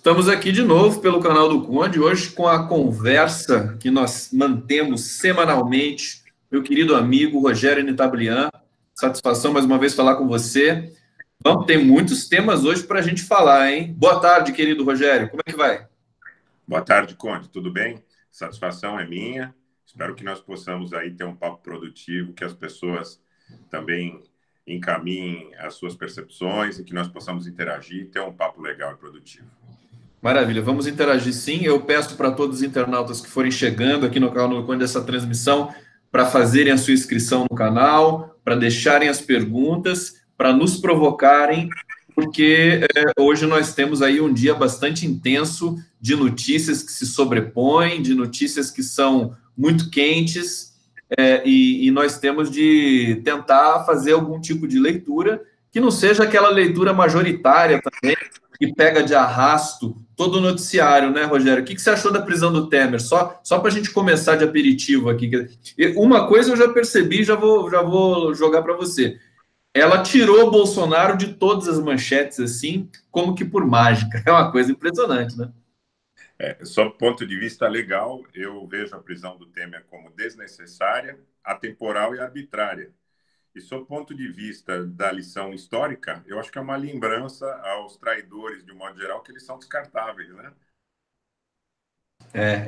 Estamos aqui de novo pelo canal do Conde, hoje com a conversa que nós mantemos semanalmente. Meu querido amigo Rogério Nitablian, satisfação mais uma vez falar com você. Vamos ter muitos temas hoje para a gente falar, hein? Boa tarde, querido Rogério, como é que vai? Boa tarde, Conde. Tudo bem? Satisfação é minha. Espero que nós possamos aí ter um papo produtivo, que as pessoas também encaminhem as suas percepções e que nós possamos interagir e ter um papo legal e produtivo. Maravilha, vamos interagir sim. Eu peço para todos os internautas que forem chegando aqui no canal do Conde dessa transmissão para fazerem a sua inscrição no canal, para deixarem as perguntas, para nos provocarem, porque hoje nós temos aí um dia bastante intenso de notícias que se sobrepõem, de notícias que são muito quentes, e nós temos de tentar fazer algum tipo de leitura que não seja aquela leitura majoritária também, que pega de arrasto todo o noticiário, né, Rogério? O que você achou da prisão do Temer? Só para a gente começar de aperitivo aqui. Uma coisa eu já percebi, já vou jogar para você. Ela tirou o Bolsonaro de todas as manchetes, assim, como que por mágica. É uma coisa impressionante, né? Sob ponto de vista legal, eu vejo a prisão do Temer como desnecessária, atemporal e arbitrária. E, sob ponto de vista da lição histórica, eu acho que é uma lembrança aos traidores, de um modo geral, que eles são descartáveis, né?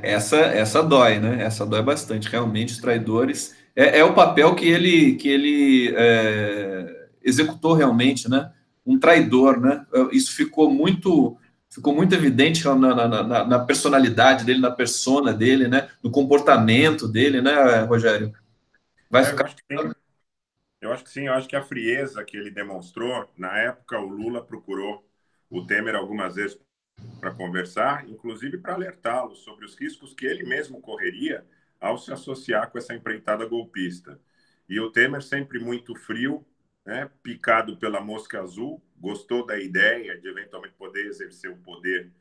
Essa dói, né? Essa dói bastante. Realmente, os traidores. É o papel que ele executou realmente, né? Um traidor, né? Isso ficou muito evidente na personalidade dele, na persona dele, né? No comportamento dele, né, Rogério? Vai Eu ficar. acho que sim. Eu acho que sim. Eu acho que a frieza que ele demonstrou, na época, o Lula procurou o Temer algumas vezes para conversar, inclusive para alertá-lo sobre os riscos que ele mesmo correria ao se associar com essa empreitada golpista. E o Temer, sempre muito frio, né, picado pela mosca azul, gostou da ideia de eventualmente poder exercer o poder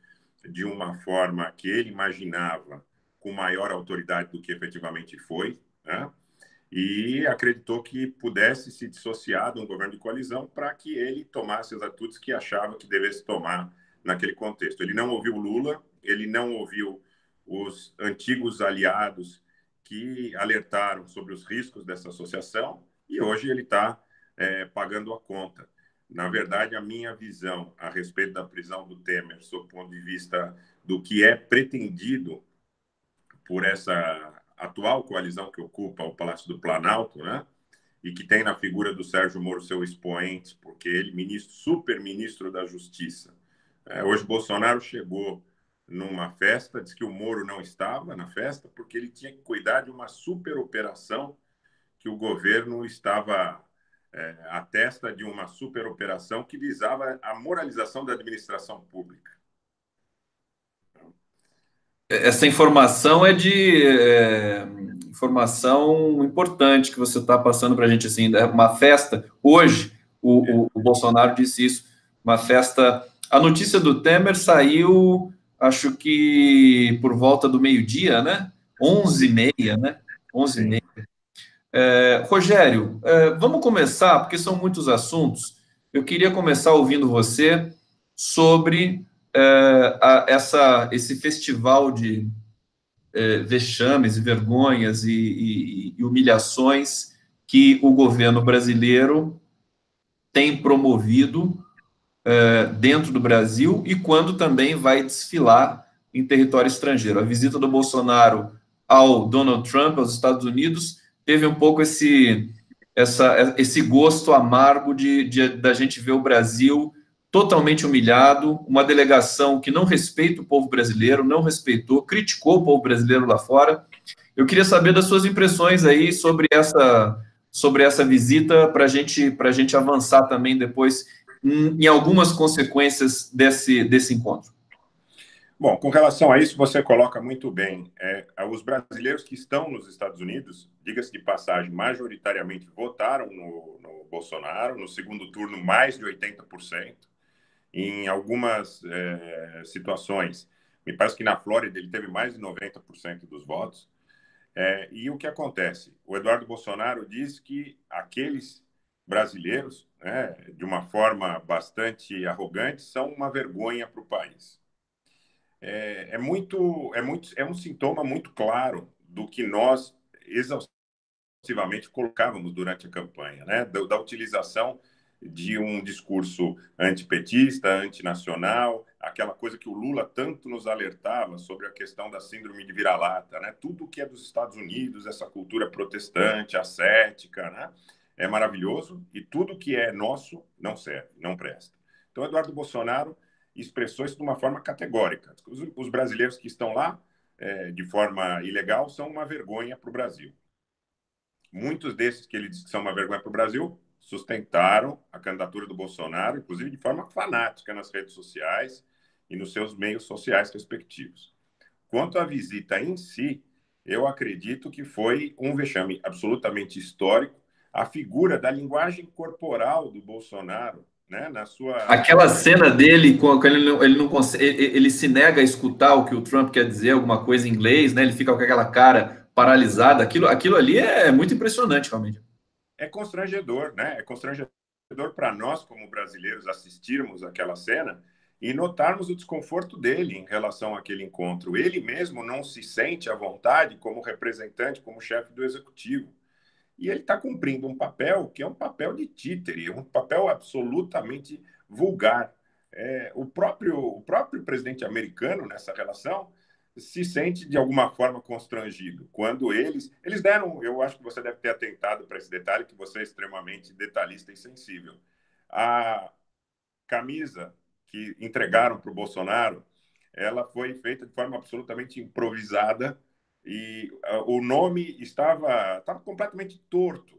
de uma forma que ele imaginava com maior autoridade do que efetivamente foi, né? E acreditou que pudesse se dissociar de um governo de coalizão para que ele tomasse as atitudes que achava que devesse tomar naquele contexto. Ele não ouviu Lula, ele não ouviu os antigos aliados que alertaram sobre os riscos dessa associação e hoje ele está pagando a conta. Na verdade, a minha visão a respeito da prisão do Temer, sob o ponto de vista do que é pretendido por essa atual coalizão que ocupa o Palácio do Planalto, né? E que tem na figura do Sérgio Moro seu expoente, porque ele, ministro, super-ministro da Justiça. Hoje, Bolsonaro chegou numa festa, disse que o Moro não estava na festa, porque ele tinha que cuidar de uma superoperação que o governo estava à testa de uma superoperação que visava a moralização da administração pública. Essa informação informação importante que você está passando para a gente, assim, uma festa. Hoje, o Bolsonaro disse isso, uma festa. A notícia do Temer saiu, acho que por volta do meio-dia, né? 11h30, né? 11h30. Sim. Rogério, vamos começar, porque são muitos assuntos. Eu queria começar ouvindo você sobre esse festival de vexames e vergonhas e humilhações que o governo brasileiro tem promovido dentro do Brasil e quando também vai desfilar em território estrangeiro. A visita do Bolsonaro ao Donald Trump, aos Estados Unidos, teve um pouco esse gosto amargo da gente ver o Brasil totalmente humilhado, uma delegação que não respeita o povo brasileiro, não respeitou, criticou o povo brasileiro lá fora. Eu queria saber das suas impressões aí sobre essa visita para a gente avançar também depois em algumas consequências desse encontro. Bom, com relação a isso, você coloca muito bem. Os brasileiros que estão nos Estados Unidos, diga-se de passagem, majoritariamente votaram no Bolsonaro, no segundo turno, mais de 80%. Em algumas situações, me parece que na Flórida ele teve mais de 90% dos votos. E o que acontece? O Eduardo Bolsonaro diz que aqueles brasileiros, né, de uma forma bastante arrogante, são uma vergonha para o país. é um sintoma muito claro do que nós exaustivamente colocávamos durante a campanha, né? Da utilização de um discurso antipetista, antinacional, aquela coisa que o Lula tanto nos alertava sobre a questão da síndrome de vira-lata, né? Tudo que é dos Estados Unidos, essa cultura protestante, ascética, né? É maravilhoso, e tudo que é nosso não serve, não presta. Então, Eduardo Bolsonaro expressou isso de uma forma categórica. Os brasileiros que estão lá de forma ilegal são uma vergonha para o Brasil. Muitos desses que ele disse que são uma vergonha para o Brasil sustentaram a candidatura do Bolsonaro, inclusive de forma fanática nas redes sociais e nos seus meios sociais respectivos. Quanto à visita em si, eu acredito que foi um vexame absolutamente histórico. A figura da linguagem corporal do Bolsonaro, né, na sua Aquela cena dele, quando ele não consegue, ele se nega a escutar o que o Trump quer dizer, alguma coisa em inglês, né? Ele fica com aquela cara paralisada. Aquilo ali é muito impressionante, realmente. é constrangedor, né? É constrangedor para nós, como brasileiros, assistirmos aquela cena e notarmos o desconforto dele em relação àquele encontro. Ele mesmo não se sente à vontade como representante, como chefe do executivo. E ele está cumprindo um papel que é um papel de títere, um papel absolutamente vulgar. O próprio presidente americano, nessa relação, se sente de alguma forma constrangido. Quando eles deram, eu acho que você deve ter atentado para esse detalhe, que você é extremamente detalhista e sensível. A camisa que entregaram para o Bolsonaro, ela foi feita de forma absolutamente improvisada e o nome estava completamente torto.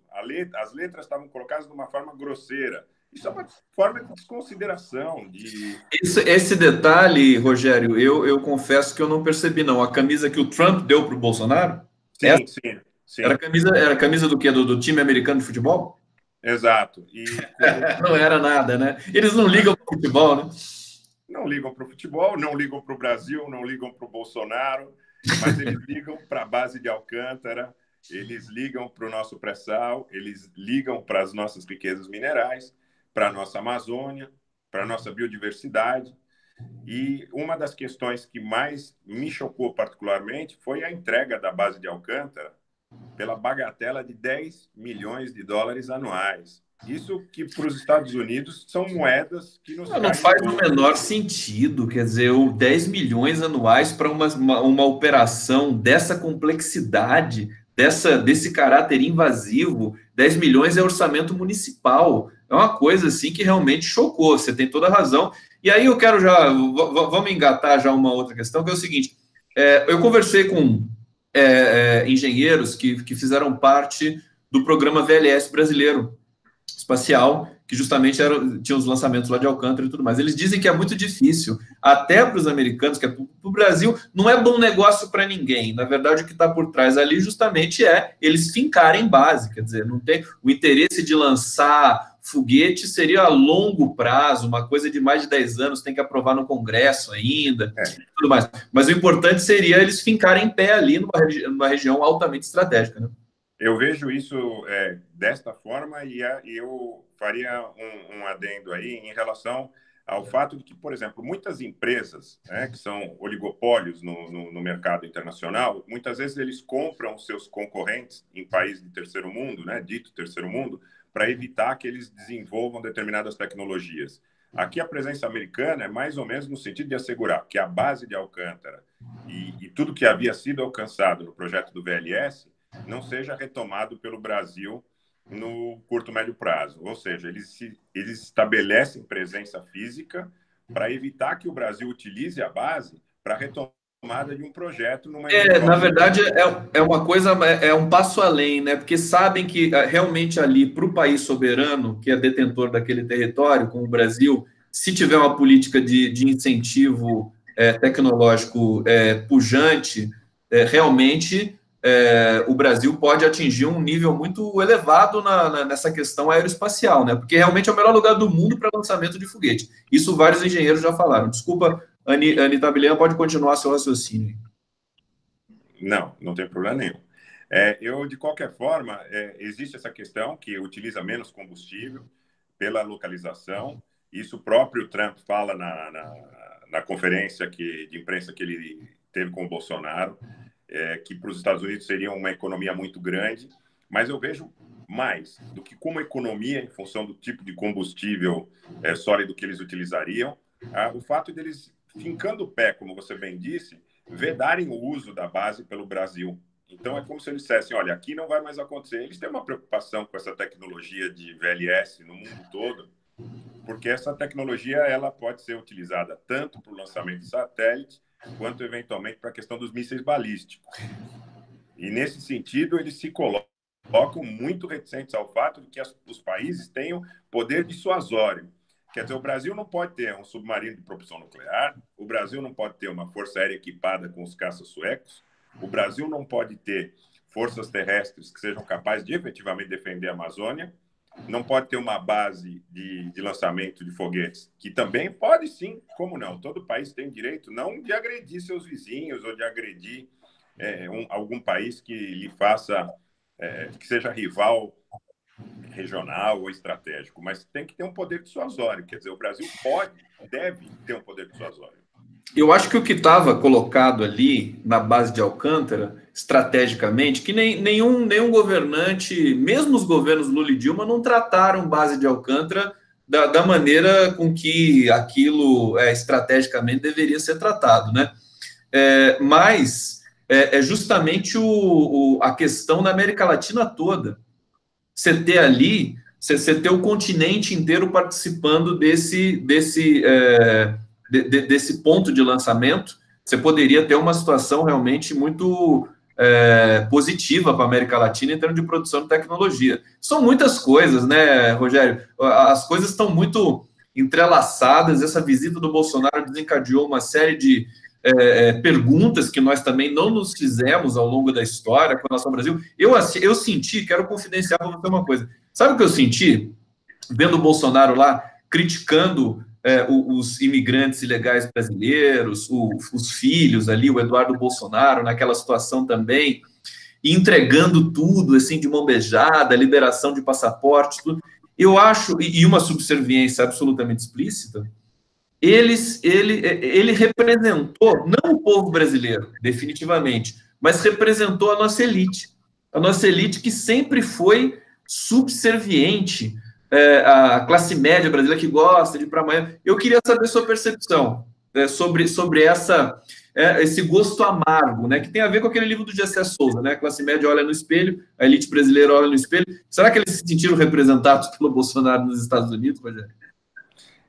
As letras estavam colocadas de uma forma grosseira. Isso é uma forma de desconsideração, de... Esse detalhe, Rogério, eu confesso que eu não percebi, não. A camisa que o Trump deu para o Bolsonaro, essa Sim, sim, sim, era a camisa do quê? Do time americano de futebol? exato. E como Não era nada, né? Eles não ligam para futebol, né? não ligam para o futebol, não ligam para o Brasil, não ligam para o Bolsonaro, mas eles ligam para a base de Alcântara, eles ligam para o nosso pré-sal, eles ligam para as nossas riquezas minerais, para a nossa Amazônia, para a nossa biodiversidade. E uma das questões que mais me chocou particularmente foi a entrega da base de Alcântara pela bagatela de 10 milhões de dólares anuais. Isso que para os Estados Unidos são moedas que nos Não caem no faz o bolso. menor sentido, quer dizer, o 10 milhões anuais para uma operação dessa complexidade, desse caráter invasivo, 10 milhões é orçamento municipal. É uma coisa assim que realmente chocou, você tem toda a razão. E aí eu quero já, vamos engatar já uma outra questão, que é o seguinte, eu conversei com engenheiros que fizeram parte do programa VLS brasileiro, espacial, que justamente tinha os lançamentos lá de Alcântara e tudo mais. Eles dizem que é muito difícil, até para os americanos, que é para o Brasil, não é bom negócio para ninguém. Na verdade, o que está por trás ali justamente é eles fincarem base, quer dizer, não tem o interesse de lançar foguete seria a longo prazo, uma coisa de mais de 10 anos, tem que aprovar no Congresso ainda, tudo mais. Mas o importante seria eles fincarem em pé ali numa região altamente estratégica, né? Eu vejo isso desta forma e eu faria um adendo aí em relação ao fato de que, por exemplo, muitas empresas, né, que são oligopólios no mercado internacional, muitas vezes eles compram seus concorrentes em países de terceiro mundo, né, dito terceiro mundo, para evitar que eles desenvolvam determinadas tecnologias. Aqui a presença americana é mais ou menos no sentido de assegurar que a base de Alcântara e tudo que havia sido alcançado no projeto do VLS não seja retomado pelo Brasil no curto médio prazo. Ou seja, eles estabelecem presença física para evitar que o Brasil utilize a base para a retomada de um projeto numa Na eventual verdade, mudança. é uma coisa, é um passo além, né? Porque sabem que realmente ali, para o país soberano, que é detentor daquele território, como o Brasil, se tiver uma política de incentivo tecnológico pujante, realmente o Brasil pode atingir um nível muito elevado nessa questão aeroespacial, né? Porque realmente é o melhor lugar do mundo para lançamento de foguete. Isso vários engenheiros já falaram. Desculpa, Anitta Bilian, pode continuar seu raciocínio. Não, não tem problema nenhum. De qualquer forma, existe essa questão que utiliza menos combustível pela localização. Isso o próprio Trump fala na conferência de imprensa que ele teve com o Bolsonaro, que para os Estados Unidos seria uma economia muito grande, mas eu vejo mais do que como economia, em função do tipo de combustível sólido que eles utilizariam, o fato deles, fincando o pé, como você bem disse, vedarem o uso da base pelo Brasil. Então, é como se eles dissessem, olha, aqui não vai mais acontecer. Eles têm uma preocupação com essa tecnologia de VLS no mundo todo, porque essa tecnologia ela pode ser utilizada tanto para o lançamento de satélites, quanto, eventualmente, para a questão dos mísseis balísticos. E, nesse sentido, eles se colocam muito reticentes ao fato de que os países tenham poder dissuasório. Quer dizer, o Brasil não pode ter um submarino de propulsão nuclear, o Brasil não pode ter uma força aérea equipada com os caças suecos, o Brasil não pode ter forças terrestres que sejam capazes de efetivamente defender a Amazônia, não pode ter uma base de lançamento de foguetes, que também pode sim, como não? Todo país tem direito não de agredir seus vizinhos ou de agredir algum país que lhe faça, que seja rival regional ou estratégico, mas tem que ter um poder dissuasório. Quer dizer, o Brasil deve ter um poder dissuasório. Eu acho que o que estava colocado ali na base de Alcântara, estrategicamente, que nenhum governante, mesmo os governos Lula e Dilma, não trataram base de Alcântara da maneira com que aquilo estrategicamente deveria ser tratado, né? Mas é justamente a questão da América Latina toda. Você ter ali, você ter o continente inteiro participando desse ponto de lançamento, você poderia ter uma situação realmente muito positiva para a América Latina em termos de produção de tecnologia. São muitas coisas, né, Rogério? As coisas estão muito entrelaçadas. Essa visita do Bolsonaro desencadeou uma série de perguntas que nós também não nos fizemos ao longo da história com relação ao Brasil. Eu senti, quero confidenciar para você uma coisa. Sabe o que eu senti? Vendo o Bolsonaro lá criticando os imigrantes ilegais brasileiros, os filhos ali, o Eduardo Bolsonaro, naquela situação também, e entregando tudo, assim, de mão beijada, liberação de passaporte, tudo. Eu acho, e uma subserviência absolutamente explícita, ele representou, não o povo brasileiro, definitivamente, mas representou a nossa elite que sempre foi subserviente à classe média brasileira que gosta de ir para amanhã. Eu queria saber sua percepção sobre esse gosto amargo, né, que tem a ver com aquele livro do Gessé Souza, né? A classe média olha no espelho, a elite brasileira olha no espelho. Será que eles se sentiram representados pelo Bolsonaro nos Estados Unidos, Rogério?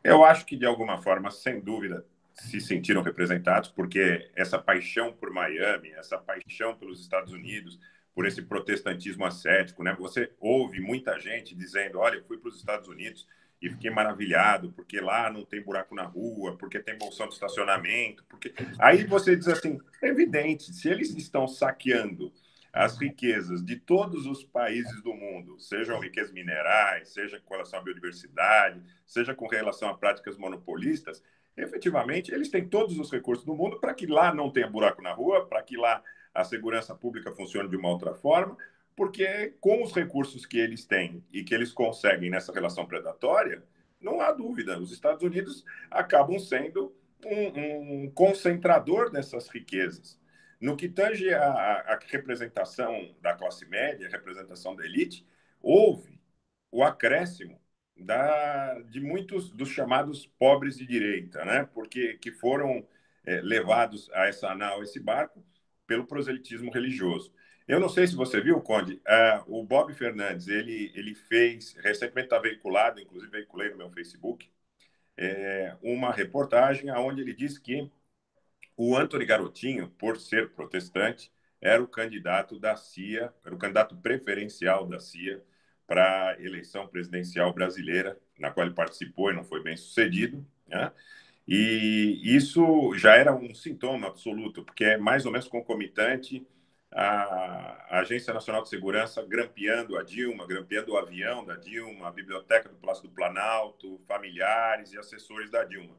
Eu acho que, de alguma forma, sem dúvida, se sentiram representados, porque essa paixão por Miami, essa paixão pelos Estados Unidos, por esse protestantismo ascético, né? Você ouve muita gente dizendo, olha, eu fui para os Estados Unidos e fiquei maravilhado, porque lá não tem buraco na rua, porque tem bolsão de estacionamento, porque... Aí você diz assim, é evidente, se eles estão saqueando as riquezas de todos os países do mundo, sejam riquezas minerais, seja com relação à biodiversidade, seja com relação a práticas monopolistas, efetivamente, eles têm todos os recursos do mundo para que lá não tenha buraco na rua, para que lá a segurança pública funcione de uma outra forma, porque com os recursos que eles têm e que eles conseguem nessa relação predatória, não há dúvida, os Estados Unidos acabam sendo um concentrador dessas riquezas. No que tange a representação da classe média, a representação da elite, houve o acréscimo de muitos dos chamados pobres de direita, né? Porque que foram levados a essa nau, esse barco, pelo proselitismo religioso. Eu não sei se você viu, Conde, o Bob Fernandes, ele fez, recentemente está veiculado, inclusive veiculei no meu Facebook, uma reportagem onde ele diz que o Antony Garotinho, por ser protestante, era o candidato da CIA, era o candidato preferencial da CIA para a eleição presidencial brasileira, na qual ele participou e não foi bem sucedido, né? E isso já era um sintoma absoluto, porque é mais ou menos concomitante a Agência Nacional de Segurança grampeando a Dilma, grampeando o avião da Dilma, a biblioteca do Palácio do Planalto, familiares e assessores da Dilma.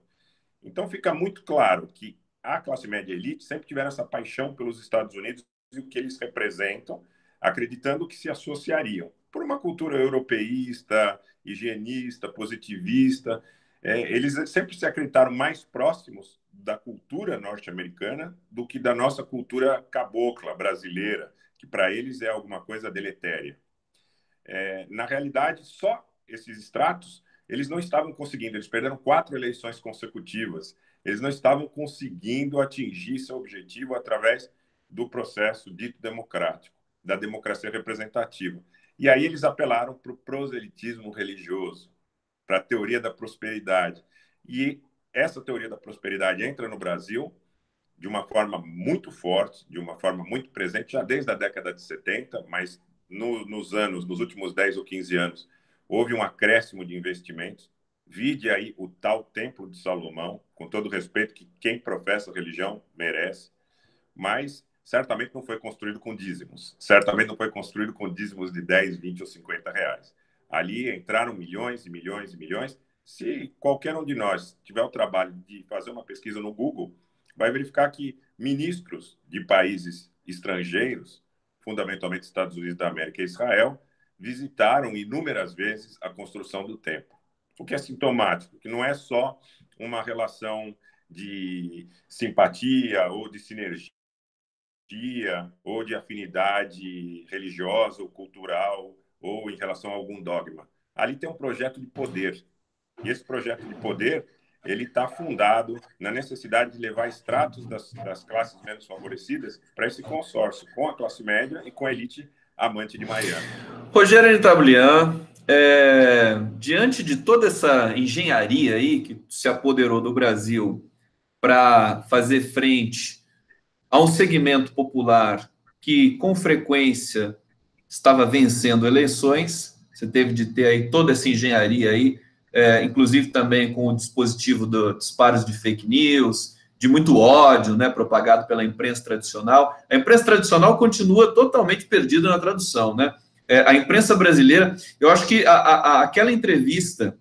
Então fica muito claro que a classe média elite sempre tiveram essa paixão pelos Estados Unidos e o que eles representam, acreditando que se associariam por uma cultura europeísta, higienista, positivista. Eles sempre se acreditaram mais próximos da cultura norte-americana do que da nossa cultura cabocla brasileira, que para eles é alguma coisa deletéria. Na realidade, só esses extratos, eles não estavam conseguindo, eles perderam 4 eleições consecutivas, eles não estavam conseguindo atingir seu objetivo através do processo dito democrático, da democracia representativa. E aí eles apelaram para o proselitismo religioso, para a teoria da prosperidade. E essa teoria da prosperidade entra no Brasil de uma forma muito forte, de uma forma muito presente, já desde a década de 70, mas nos últimos 10 ou 15 anos, houve um acréscimo de investimentos. Vide aí o tal Templo de Salomão, com todo o respeito que quem professa a religião merece, mas certamente não foi construído com dízimos, certamente não foi construído com dízimos de 10, 20 ou 50 reais. Ali entraram milhões e milhões e milhões. Se qualquer um de nós tiver o trabalho de fazer uma pesquisa no Google, vai verificar que ministros de países estrangeiros, fundamentalmente Estados Unidos da América e Israel, visitaram inúmeras vezes a construção do templo. O que é sintomático, que não é só uma relação de simpatia ou de sinergia ou de afinidade religiosa ou cultural ou em relação a algum dogma. Ali tem um projeto de poder. E esse projeto de poder ele está fundado na necessidade de levar extratos das classes menos favorecidas para esse consórcio com a classe média e com a elite amante de Miami. Rogério Nitablian, diante de toda essa engenharia aí que se apoderou do Brasil para fazer frente a um segmento popular que com frequência estava vencendo eleições, você teve de ter aí toda essa engenharia aí, inclusive também com o dispositivo dos disparos de fake news, de muito ódio, né, propagado pela imprensa tradicional. A imprensa tradicional continua totalmente perdida na tradução, né? A imprensa brasileira, eu acho que aquela entrevista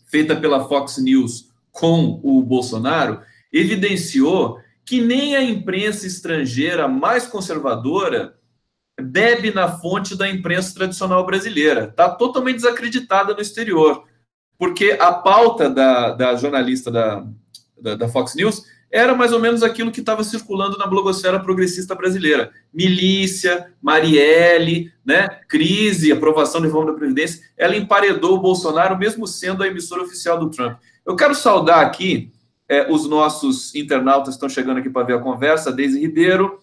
feita pela Fox News com o Bolsonaro evidenciou que nem a imprensa estrangeira mais conservadora bebe na fonte da imprensa tradicional brasileira. Está totalmente desacreditada no exterior, porque a pauta da jornalista da Fox News era mais ou menos aquilo que estava circulando na blogosfera progressista brasileira. Milícia, Marielle, né, crise, aprovação da reforma da Previdência. Ela emparedou o Bolsonaro, mesmo sendo a emissora oficial do Trump. Eu quero saudar aqui os nossos internautas que estão chegando aqui para ver a conversa, Deise Ribeiro,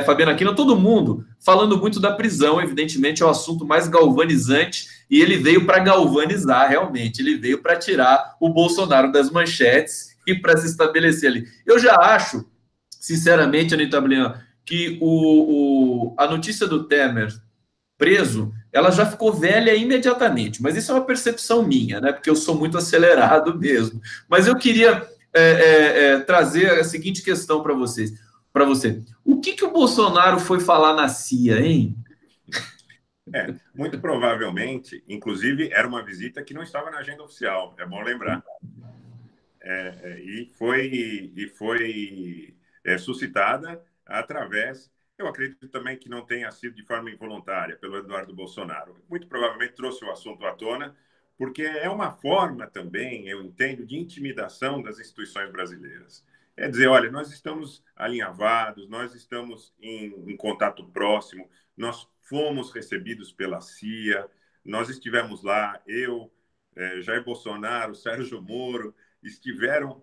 Fabiana Aquino, todo mundo falando muito da prisão, evidentemente é o assunto mais galvanizante e ele veio para galvanizar realmente, ele veio para tirar o Bolsonaro das manchetes e para se estabelecer ali. Eu já acho, sinceramente, Anitta Blian, que a notícia do Temer preso, ela já ficou velha imediatamente, mas isso é uma percepção minha, né? Porque eu sou muito acelerado mesmo. Mas eu queria trazer a seguinte questão para vocês. Para você, o que o Bolsonaro foi falar na CIA, hein? Muito provavelmente, inclusive, era uma visita que não estava na agenda oficial, é bom lembrar. E foi suscitada através, eu acredito também que não tenha sido de forma involuntária, pelo Eduardo Bolsonaro. Muito provavelmente trouxe o assunto à tona, porque é uma forma também, eu entendo, de intimidação das instituições brasileiras. É dizer, olha, nós estamos alinhavados, nós estamos em contato próximo, nós fomos recebidos pela CIA, nós estivemos lá, eu, Jair Bolsonaro, Sérgio Moro, estiveram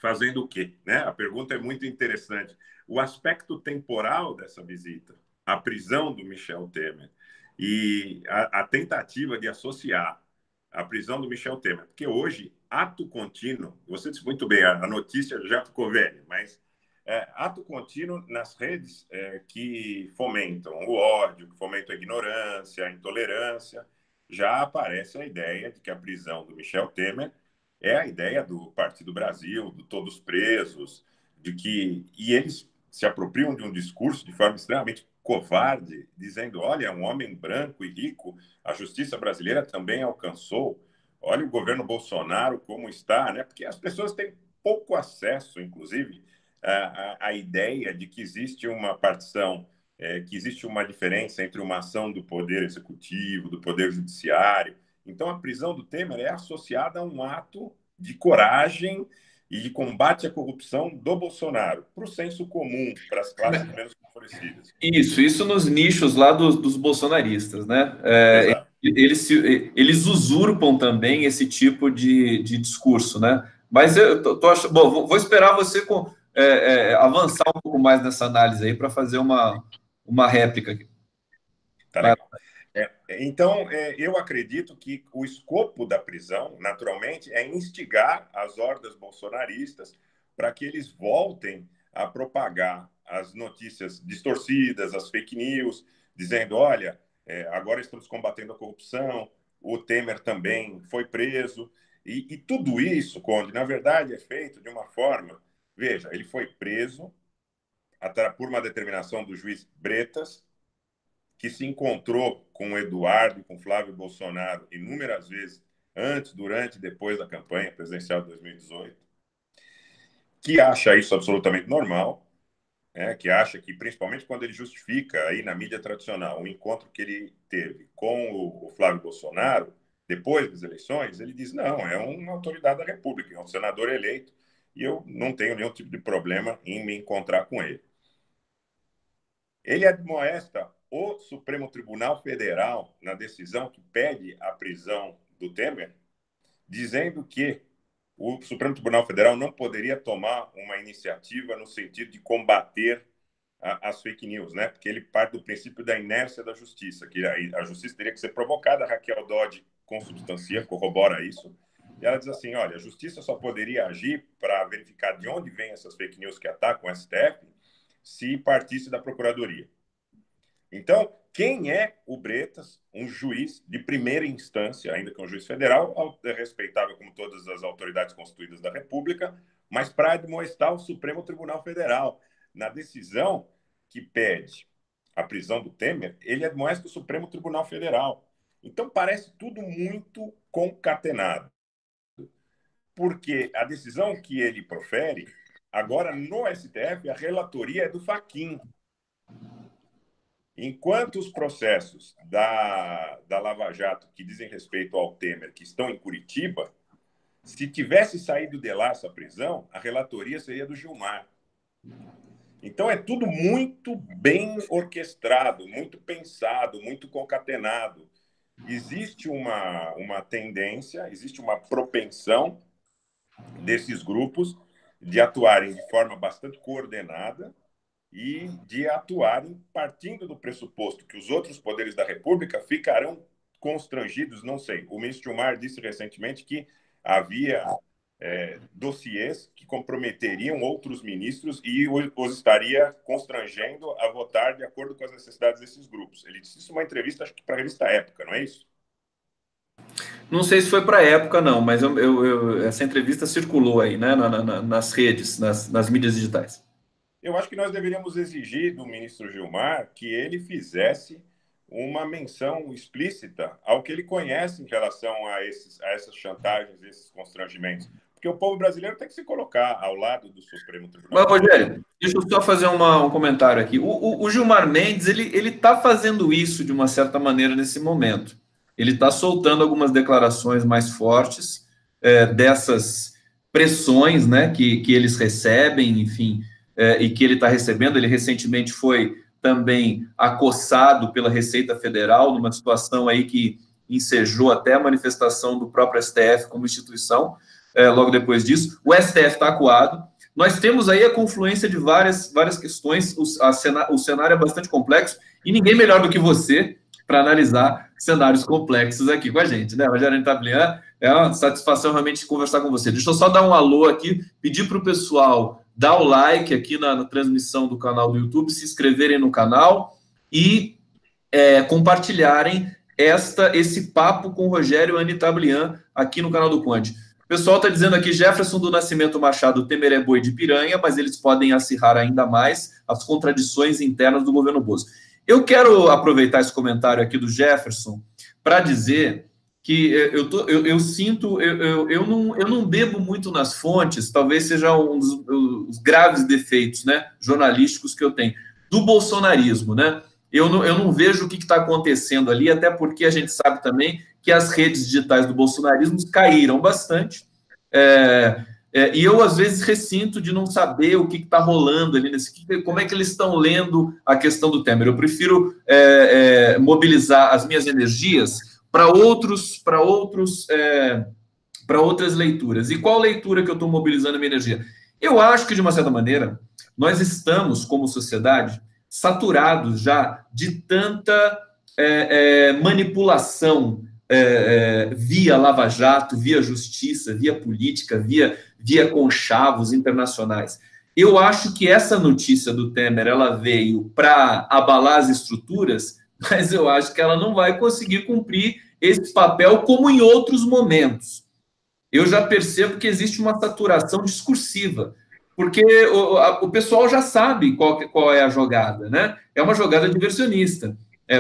fazendo o quê? Né? A pergunta é muito interessante. O aspecto temporal dessa visita, a prisão do Michel Temer e a tentativa de associar a prisão do Michel Temer, porque hoje, ato contínuo, você disse muito bem, a notícia já ficou velha, mas ato contínuo nas redes que fomentam o ódio, que fomentam a ignorância, a intolerância, já aparece a ideia de que a prisão do Michel Temer é a ideia do Partido Brasil, do todos presos, e eles se apropriam de um discurso de forma extremamente covarde, dizendo, olha, é um homem branco e rico, a justiça brasileira também alcançou, olha o governo Bolsonaro como está, né? Porque as pessoas têm pouco acesso, inclusive, à ideia de que existe uma partição, que existe uma diferença entre uma ação do poder executivo, do poder judiciário. Então, a prisão do Temer é associada a um ato de coragem, e de combate à corrupção do Bolsonaro, para o senso comum, para as classes menos favorecidas. Isso nos nichos lá dos bolsonaristas, né? Exato. Eles usurpam também esse tipo de discurso, né? Mas eu tô achando. Bom, vou esperar você avançar um pouco mais nessa análise aí para fazer uma réplica aqui. Tá legal. Então, eu acredito que o escopo da prisão, naturalmente, é instigar as hordas bolsonaristas para que eles voltem a propagar as notícias distorcidas, as fake news, dizendo, olha, agora estamos combatendo a corrupção, o Temer também foi preso, e tudo isso, Conde, na verdade, é feito de uma forma... Veja, ele foi preso por uma determinação do juiz Bretas, que se encontrou com o Eduardo e com Flávio Bolsonaro inúmeras vezes, antes, durante e depois da campanha presidencial de 2018, que acha isso absolutamente normal, que acha que, principalmente quando ele justifica aí na mídia tradicional o encontro que ele teve com o Flávio Bolsonaro, depois das eleições, ele diz, não, é uma autoridade da República, é um senador eleito, e eu não tenho nenhum tipo de problema em me encontrar com ele. Ele admoesta o Supremo Tribunal Federal na decisão que pede a prisão do Temer, dizendo que o Supremo Tribunal Federal não poderia tomar uma iniciativa no sentido de combater as fake news, né? Porque ele parte do princípio da inércia da justiça, que a justiça teria que ser provocada. A Raquel Dodge consubstancia, corrobora isso. E ela diz assim, olha, a justiça só poderia agir para verificar de onde vêm essas fake news que atacam o STF se partisse da Procuradoria. Então, quem é o Bretas? Um juiz de primeira instância, ainda que um juiz federal, respeitável como todas as autoridades constituídas da República, mas para admoestar o Supremo Tribunal Federal. Na decisão que pede a prisão do Temer, ele admoesta o Supremo Tribunal Federal. Então, parece tudo muito concatenado. Porque a decisão que ele profere, agora no STF, a relatoria é do Fachin. Enquanto os processos da Lava Jato que dizem respeito ao Temer, que estão em Curitiba, se tivesse saído de lá essa prisão, a relatoria seria do Gilmar. Então é tudo muito bem orquestrado, muito pensado, muito concatenado. Existe uma tendência, existe uma propensão desses grupos de atuarem de forma bastante coordenada e de atuarem partindo do pressuposto que os outros poderes da República ficarão constrangidos, não sei. O ministro Gilmar disse recentemente que havia dossiês que comprometeriam outros ministros e os estaria constrangendo a votar de acordo com as necessidades desses grupos. Ele disse isso numa entrevista, acho que para a revista Época, não é isso? Não sei se foi para a época, não, mas essa entrevista circulou aí, né, nas redes, nas mídias digitais. Eu acho que nós deveríamos exigir do ministro Gilmar que ele fizesse uma menção explícita ao que ele conhece em relação a essas chantagens, esses constrangimentos. Porque o povo brasileiro tem que se colocar ao lado do Supremo Tribunal. Mas, Rogério, deixa eu só fazer um comentário aqui. O Gilmar Mendes, ele está fazendo isso de uma certa maneira nesse momento. Ele está soltando algumas declarações mais fortes dessas pressões, né, que eles recebem, enfim, e que ele está recebendo. Ele recentemente foi também acossado pela Receita Federal, numa situação aí que ensejou até a manifestação do próprio STF como instituição, logo depois disso. O STF está acuado. Nós temos aí a confluência de várias questões, o cenário é bastante complexo, e ninguém melhor do que você para analisar cenários complexos aqui com a gente, né, Rogério Anitablian? É uma satisfação realmente conversar com você. Deixa eu só dar um alô aqui, pedir para o pessoal dar o like aqui na transmissão do canal do YouTube, se inscreverem no canal e compartilharem esse papo com o Rogério Anitablian aqui no canal do Conde. O pessoal está dizendo aqui, Jefferson do Nascimento Machado, Temer é boi de piranha, mas eles podem acirrar ainda mais as contradições internas do governo Bozo. Eu quero aproveitar esse comentário aqui do Jefferson para dizer que eu sinto, eu não bebo muito nas fontes, talvez seja um dos graves defeitos, né, jornalísticos que eu tenho, do bolsonarismo, né? Eu não vejo o que está acontecendo ali, até porque a gente sabe também que as redes digitais do bolsonarismo caíram bastante. E eu, às vezes, ressinto de não saber o que está rolando ali, como é que eles estão lendo a questão do Temer. Eu prefiro mobilizar as minhas energias para outras leituras. E qual leitura que eu estou mobilizando a minha energia? Eu acho que, de uma certa maneira, nós estamos, como sociedade, saturados já de tanta manipulação via Lava Jato, via justiça, via política, via conchavos internacionais. Eu acho que essa notícia do Temer ela veio para abalar as estruturas, mas eu acho que ela não vai conseguir cumprir esse papel como em outros momentos. Eu já percebo que existe uma saturação discursiva, porque o pessoal já sabe qual é a jogada, né? É uma jogada diversionista,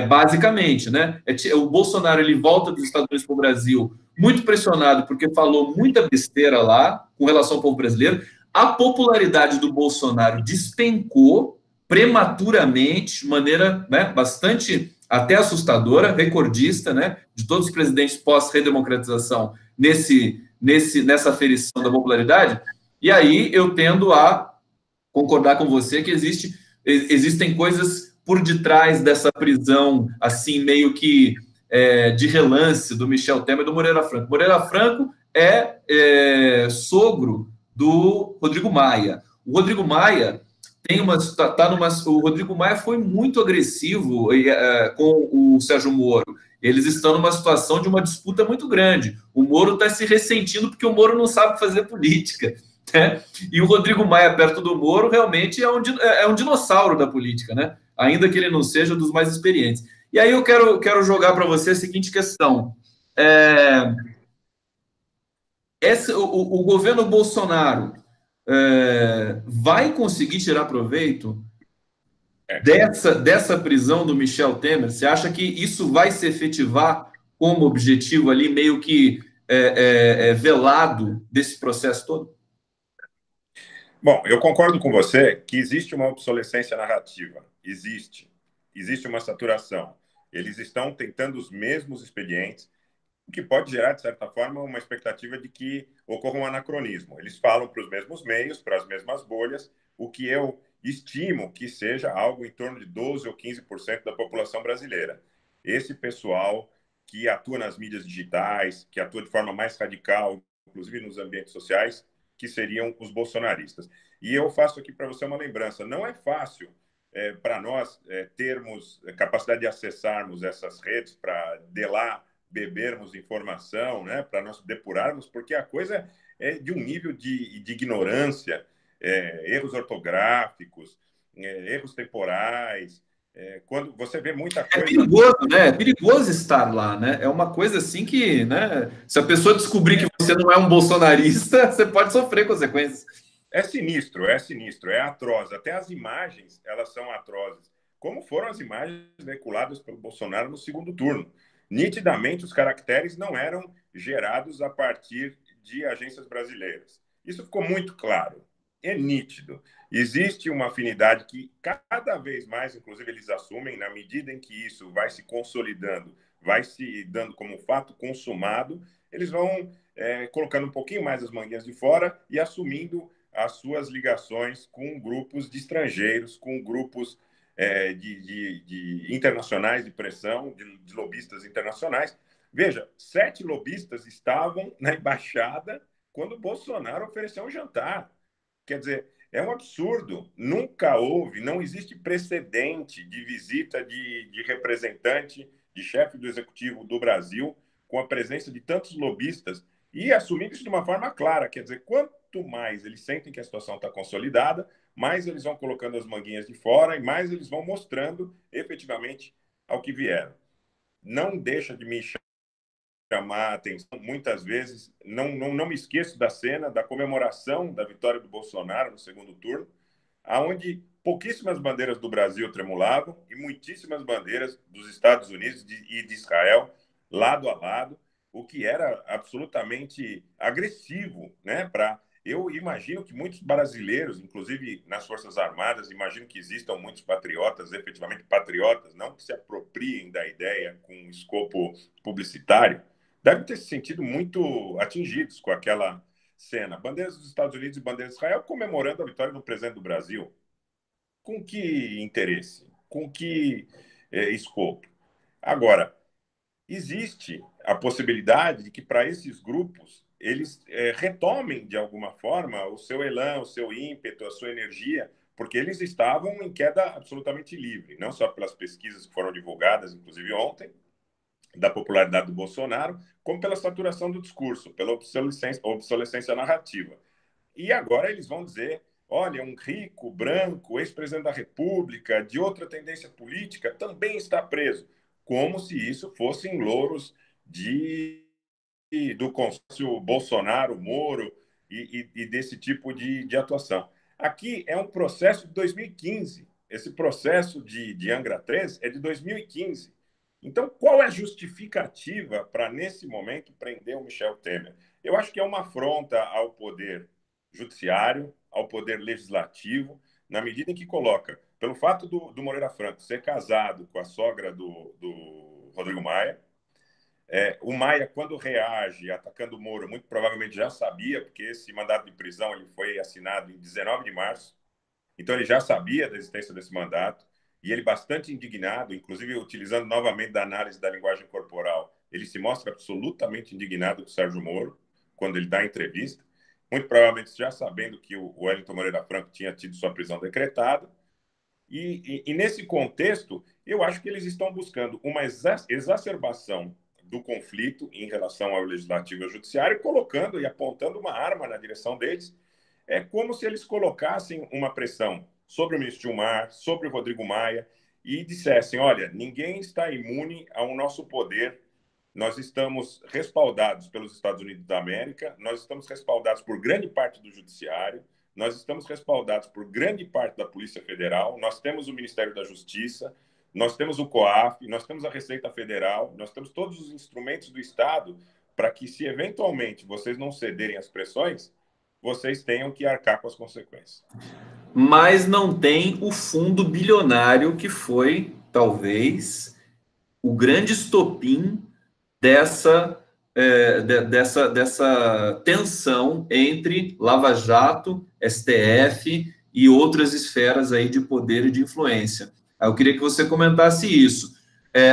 basicamente, né? O Bolsonaro ele volta dos Estados Unidos para o Brasil muito pressionado porque falou muita besteira lá com relação ao povo brasileiro. A popularidade do Bolsonaro despencou prematuramente, de maneira, né, bastante até assustadora, recordista, né, de todos os presidentes pós-redemocratização nessa aferição da popularidade. E aí eu tendo a concordar com você que existem coisas por detrás dessa prisão, assim, meio que de relance do Michel Temer e do Moreira Franco. Moreira Franco sogro do Rodrigo Maia. O Rodrigo Maia o Rodrigo Maia foi muito agressivo com o Sérgio Moro. Eles estão numa situação de uma disputa muito grande. O Moro está se ressentindo porque o Moro não sabe fazer política. Né? E o Rodrigo Maia, perto do Moro, realmente é um dinossauro da política, né? Ainda que ele não seja dos mais experientes. E aí eu quero jogar para você a seguinte questão. O governo Bolsonaro vai conseguir tirar proveito dessa prisão do Michel Temer? Você acha que isso vai se efetivar como objetivo ali, meio que velado desse processo todo? Bom, eu concordo com você que existe uma obsolescência narrativa. Existe uma saturação. Eles estão tentando os mesmos expedientes, o que pode gerar, de certa forma, uma expectativa de que ocorra um anacronismo. Eles falam para os mesmos meios, para as mesmas bolhas, o que eu estimo que seja algo em torno de 12 ou 15% da população brasileira. Esse pessoal que atua nas mídias digitais, que atua de forma mais radical, inclusive nos ambientes sociais, que seriam os bolsonaristas. E eu faço aqui para você uma lembrança: não é fácil para nós termos capacidade de acessarmos essas redes para de lá bebermos informação, né, para nós depurarmos, porque a coisa é de um nível de ignorância, erros ortográficos, erros temporais. Quando você vê muita É coisa. perigoso, né? É perigoso estar lá, né? É uma coisa assim que, né? Se a pessoa descobrir que você não é um bolsonarista, você pode sofrer consequências. É sinistro, é atroz. Até as imagens, elas são atrozes. Como foram as imagens veiculadas pelo Bolsonaro no segundo turno? Nitidamente, os caracteres não eram gerados a partir de agências brasileiras. Isso ficou muito claro. É nítido. Existe uma afinidade que cada vez mais, inclusive, eles assumem, na medida em que isso vai se consolidando, vai se dando como fato consumado, eles vão colocando um pouquinho mais as manguinhas de fora e assumindo as suas ligações com grupos de estrangeiros, com grupos de internacionais de pressão, de lobistas internacionais. Veja, 7 lobistas estavam na embaixada quando Bolsonaro ofereceu um jantar. Quer dizer, é um absurdo. Nunca houve, não existe precedente de visita de representante, de chefe do executivo do Brasil, com a presença de tantos lobistas e assumindo isso de uma forma clara. Quer dizer, quanto mais eles sentem que a situação está consolidada, mais eles vão colocando as manguinhas de fora e mais eles vão mostrando efetivamente ao que vieram. Não deixa de me chamar a atenção, muitas vezes, não me esqueço da cena da comemoração da vitória do Bolsonaro no segundo turno, aonde pouquíssimas bandeiras do Brasil tremulavam e muitíssimas bandeiras dos Estados Unidos e de Israel, lado a lado, o que era absolutamente agressivo, né? Eu imagino que muitos brasileiros, inclusive nas Forças Armadas, imagino que existam muitos patriotas, efetivamente patriotas, não que se apropriem da ideia com escopo publicitário, devem ter se sentido muito atingidos com aquela cena, bandeiras dos Estados Unidos e bandeiras de Israel comemorando a vitória do presidente do Brasil. Com que interesse? Com que escopo? Agora, existe a possibilidade de que para esses grupos eles retomem de alguma forma o seu elan, o seu ímpeto, a sua energia, porque eles estavam em queda absolutamente livre, não só pelas pesquisas que foram divulgadas, inclusive ontem, da popularidade do Bolsonaro, como pela saturação do discurso, pela obsolescência narrativa. E agora eles vão dizer, olha, um rico, branco, ex-presidente da República, de outra tendência política, também está preso, como se isso fossem louros do consórcio Bolsonaro-Moro e desse tipo de atuação. Aqui é um processo de 2015. Esse processo de Angra 3 é de 2015. Então, qual é a justificativa para, nesse momento, prender o Michel Temer? Eu acho que é uma afronta ao poder judiciário, ao poder legislativo, na medida em que coloca, pelo fato do Moreira Franco ser casado com a sogra do Rodrigo Maia, o Maia, quando reage atacando o Moro, muito provavelmente já sabia, porque esse mandato de prisão ele foi assinado em 19 de março, então ele já sabia da existência desse mandato, e ele bastante indignado, inclusive utilizando novamente da análise da linguagem corporal, ele se mostra absolutamente indignado com o Sérgio Moro, quando ele dá entrevista, muito provavelmente já sabendo que o Wellington Moreira Franco tinha tido sua prisão decretada, e nesse contexto, eu acho que eles estão buscando uma exacerbação do conflito em relação ao legislativo e ao judiciário, colocando e apontando uma arma na direção deles. É como se eles colocassem uma pressão sobre o ministro Gilmar, sobre o Rodrigo Maia, e dissessem, olha, ninguém está imune ao nosso poder, nós estamos respaldados pelos Estados Unidos da América, nós estamos respaldados por grande parte do judiciário, nós estamos respaldados por grande parte da Polícia Federal, nós temos o Ministério da Justiça, nós temos o COAF, nós temos a Receita Federal, nós temos todos os instrumentos do Estado para que, se eventualmente vocês não cederem às pressões, vocês tenham que arcar com as consequências. Mas não tem o fundo bilionário que foi, talvez, o grande estopim dessa, dessa tensão entre Lava Jato, STF e outras esferas aí de poder e de influência. Eu queria que você comentasse isso.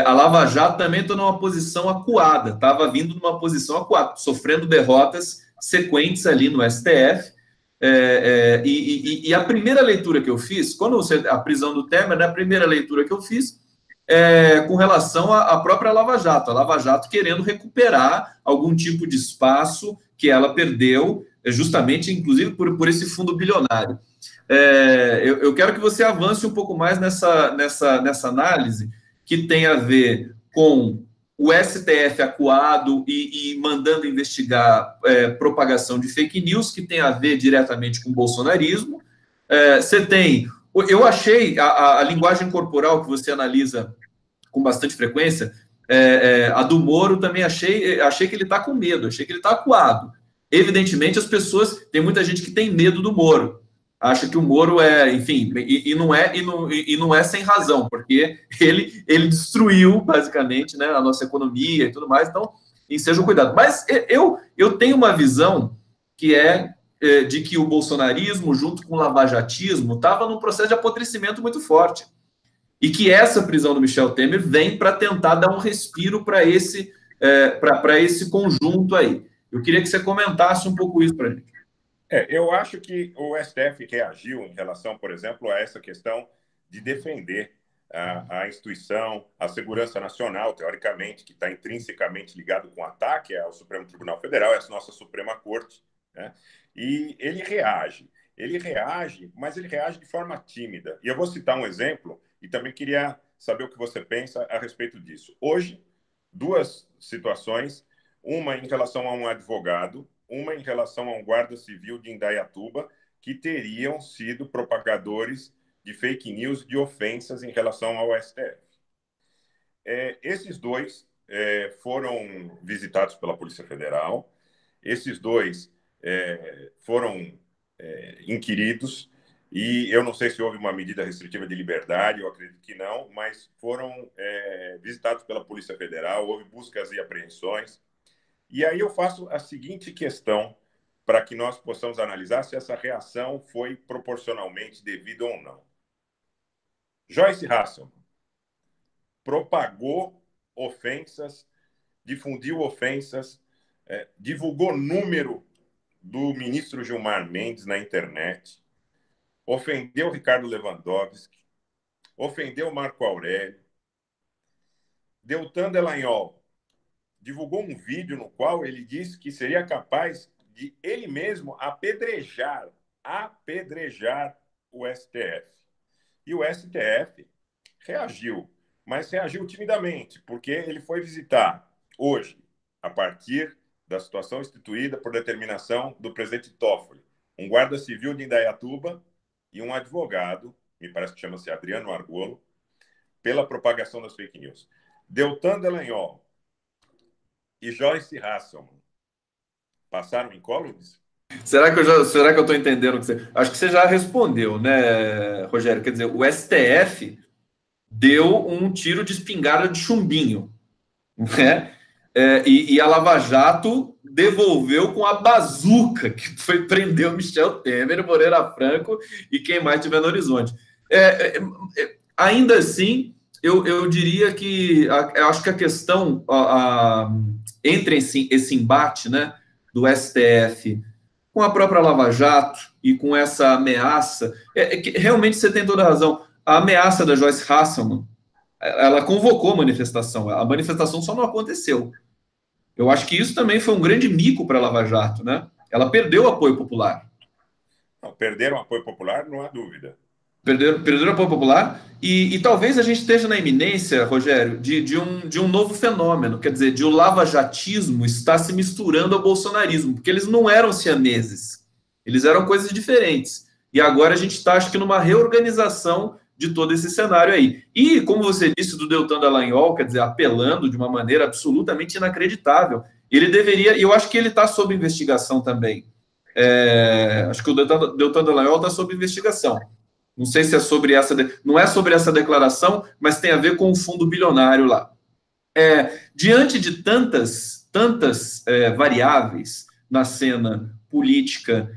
A Lava Jato também está numa posição acuada, estava vindo numa posição acuada, sofrendo derrotas sequentes ali no STF. E a primeira leitura que eu fiz, quando a prisão do Temer, né, a primeira leitura que eu fiz com relação à própria Lava Jato. A Lava Jato querendo recuperar algum tipo de espaço que ela perdeu, justamente, inclusive, por esse fundo bilionário. Eu quero que você avance um pouco mais nessa análise que tem a ver com o STF acuado e mandando investigar propagação de fake news, que tem a ver diretamente com o bolsonarismo. Você tem... Eu achei a linguagem corporal que você analisa com bastante frequência, a do Moro também achei que ele está com medo, achei que ele está acuado. Evidentemente, as pessoas, tem muita gente que tem medo do Moro, acha que o Moro enfim, e não é sem razão, porque ele destruiu, basicamente, né, a nossa economia e tudo mais, então, seja um cuidado. Mas eu tenho uma visão que de que o bolsonarismo, junto com o lavajatismo, estava num processo de apodrecimento muito forte. E que essa prisão do Michel Temer vem para tentar dar um respiro para esse conjunto aí. Eu queria que você comentasse um pouco isso para a gente. Eu acho que o STF reagiu em relação, por exemplo, a essa questão de defender a instituição, a segurança nacional, teoricamente, que está intrinsecamente ligado com o ataque ao Supremo Tribunal Federal, essa nossa Suprema Corte, né? E ele reage, mas ele reage de forma tímida. E eu vou citar um exemplo e também queria saber o que você pensa a respeito disso. Hoje, duas situações, uma em relação a um advogado, uma em relação a um guarda civil de Indaiatuba, que teriam sido propagadores de fake news, de ofensas em relação ao STF. Esses dois foram visitados pela Polícia Federal, esses dois foram inquiridos, e eu não sei se houve uma medida restritiva de liberdade, eu acredito que não, mas foram visitados pela Polícia Federal, houve buscas e apreensões. E aí eu faço a seguinte questão para que nós possamos analisar se essa reação foi proporcionalmente devida ou não. Joyce Hasselman propagou ofensas, difundiu ofensas, divulgou número do ministro Gilmar Mendes na internet, ofendeu Ricardo Lewandowski, ofendeu Marco Aurélio. Deltan Dallagnol divulgou um vídeo no qual ele disse que seria capaz de ele mesmo apedrejar o STF. E o STF reagiu, mas reagiu timidamente, porque ele foi visitar hoje, a partir da situação instituída por determinação do presidente Toffoli, um guarda civil de Indaiatuba e um advogado, me parece que chama-se Adriano Argolo, pela propagação das fake news. Deltan Dallagnol e Joyce Hasselman passaram incólumes? Será que eu estou entendendo o que você... Acho que você já respondeu, né, Rogério? Quer dizer, o STF deu um tiro de espingarda de chumbinho, né? E a Lava Jato devolveu com a bazuca, que foi prender o Michel Temer, o Moreira Franco e quem mais tiver no horizonte. Ainda assim, eu diria que eu acho que a questão entre esse embate, né, do STF com a própria Lava Jato e com essa ameaça, que realmente você tem toda a razão. A ameaça da Joyce Hasselman, ela convocou a manifestação só não aconteceu. Eu acho que isso também foi um grande mico para a Lava Jato, né? Ela perdeu o apoio popular. Não, perderam apoio popular, não há dúvida. Perderam o apoio popular e talvez a gente esteja na iminência, Rogério, de um novo fenômeno, quer dizer, de o lavajatismo estar se misturando ao bolsonarismo, porque eles não eram siameses, eles eram coisas diferentes. E agora a gente está, acho que, numa reorganização de todo esse cenário aí. E, como você disse do Deltan Dallagnol, quer dizer, apelando de uma maneira absolutamente inacreditável, ele deveria, e eu acho que ele está sob investigação também. Acho que o Deltan Dallagnol está sob investigação. Não sei se é sobre essa, não é sobre essa declaração, mas tem a ver com o fundo bilionário lá. Diante de tantas variáveis na cena política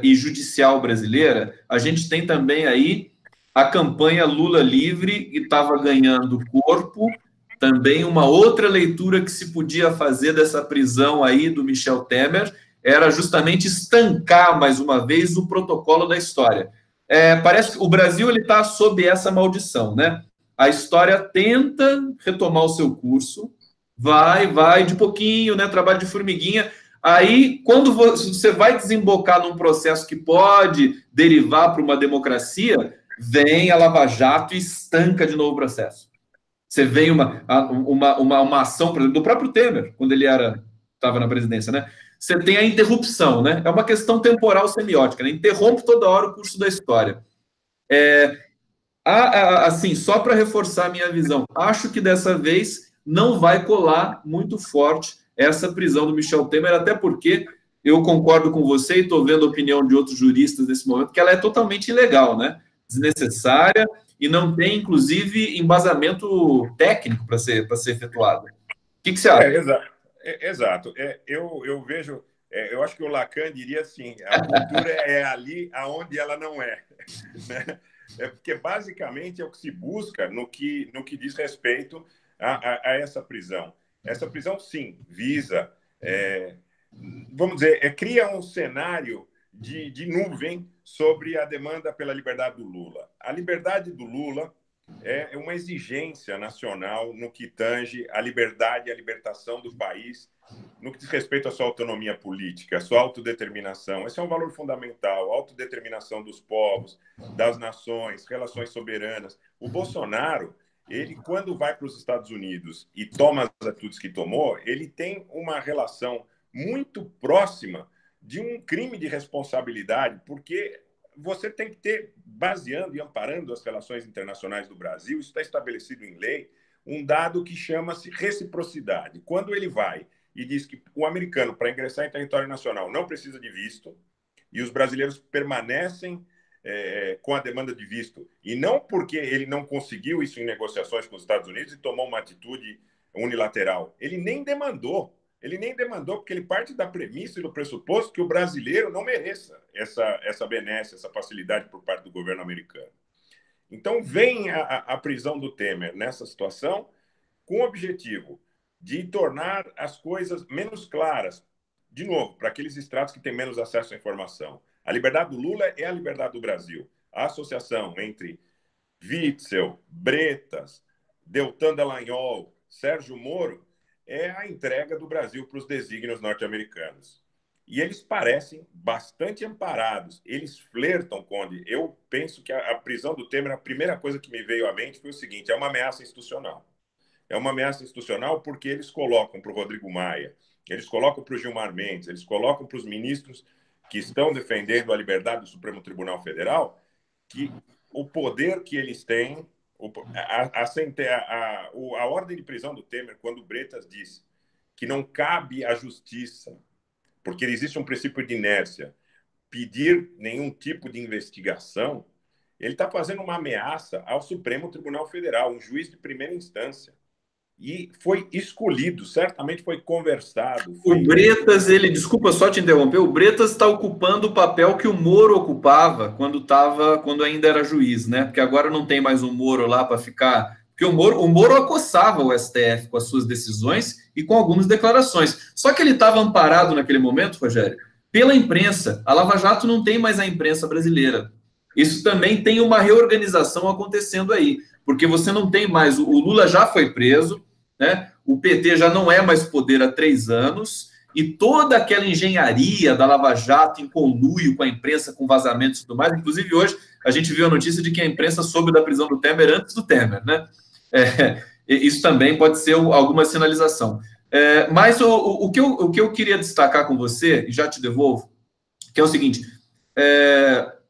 e judicial brasileira, a gente tem também aí a campanha Lula livre e estava ganhando corpo. Também uma outra leitura que se podia fazer dessa prisão aí do Michel Temer era justamente estancar mais uma vez o protocolo da história. Parece que o Brasil ele está sob essa maldição, né? A história tenta retomar o seu curso, vai de pouquinho, né? Trabalho de formiguinha. Aí, quando você vai desembocar num processo que pode derivar para uma democracia, vem a Lava Jato e estanca de novo o processo. Você vê uma ação, por exemplo, do próprio Temer, quando ele estava na presidência, né? Você tem a interrupção, né? É uma questão temporal semiótica, né? Interrompe toda hora o curso da história. Assim, só para reforçar a minha visão, acho que dessa vez não vai colar muito forte essa prisão do Michel Temer, até porque eu concordo com você e estou vendo a opinião de outros juristas nesse momento, que ela é totalmente ilegal, né? Desnecessária e não tem, inclusive, embasamento técnico para ser efetuado. O que você acha? Exato. Eu vejo, eu acho que o Lacan diria assim, a cultura é ali aonde ela não é. Né? Porque basicamente é o que se busca no que diz respeito a essa prisão. Essa prisão, sim, visa, vamos dizer, cria um cenário de nuvem sobre a demanda pela liberdade do Lula. A liberdade do Lula é uma exigência nacional no que tange a liberdade e a libertação do país, no que diz respeito à sua autonomia política, à sua autodeterminação. Esse é um valor fundamental, a autodeterminação dos povos, das nações, relações soberanas. O Bolsonaro, ele, quando vai para os Estados Unidos e toma as atitudes que tomou, ele tem uma relação muito próxima de um crime de responsabilidade, porque você tem que ter, baseando e amparando as relações internacionais do Brasil, isso está estabelecido em lei, um dado que chama-se reciprocidade. Quando ele vai e diz que o americano, para ingressar em território nacional, não precisa de visto, e os brasileiros permanecem com a demanda de visto, e não porque ele não conseguiu isso em negociações com os Estados Unidos e tomou uma atitude unilateral, ele nem demandou. Ele nem demandou, porque ele parte da premissa e do pressuposto que o brasileiro não mereça essa benesse, essa facilidade por parte do governo americano. Então, vem a prisão do Temer nessa situação com o objetivo de tornar as coisas menos claras, de novo, para aqueles estratos que têm menos acesso à informação. A liberdade do Lula é a liberdade do Brasil. A associação entre Witzel, Bretas, Deltan Dallagnol, Sérgio Moro é a entrega do Brasil para os desígnios norte-americanos. E eles parecem bastante amparados. Eles flertam, Conde. Eu penso que a prisão do Temer, a primeira coisa que me veio à mente foi o seguinte: é uma ameaça institucional. É uma ameaça institucional porque eles colocam para o Rodrigo Maia, eles colocam para o Gilmar Mendes, eles colocam para os ministros que estão defendendo a liberdade do Supremo Tribunal Federal, que o poder que eles têm, a ordem de prisão do Temer, quando o Bretas disse que não cabe à justiça, porque existe um princípio de inércia, pedir nenhum tipo de investigação, ele está fazendo uma ameaça ao Supremo Tribunal Federal, um juiz de primeira instância. E foi escolhido, certamente foi conversado. O Bretas, desculpa só te interromper, o Bretas está ocupando o papel que o Moro ocupava quando ainda era juiz, né? Porque agora não tem mais o Moro lá para ficar. Porque o Moro acossava o STF com as suas decisões e com algumas declarações. Só que ele estava amparado naquele momento, Rogério, pela imprensa. A Lava Jato não tem mais a imprensa brasileira. Isso também tem uma reorganização acontecendo aí, porque você não tem mais. O Lula já foi preso, né? O PT já não é mais poder há 3 anos, e toda aquela engenharia da Lava Jato em conluio com a imprensa, com vazamentos e tudo mais. Inclusive, hoje a gente viu a notícia de que a imprensa soube da prisão do Temer antes do Temer, né? Isso também pode ser alguma sinalização. Mas o que eu queria destacar com você, e já te devolvo, que é o seguinte: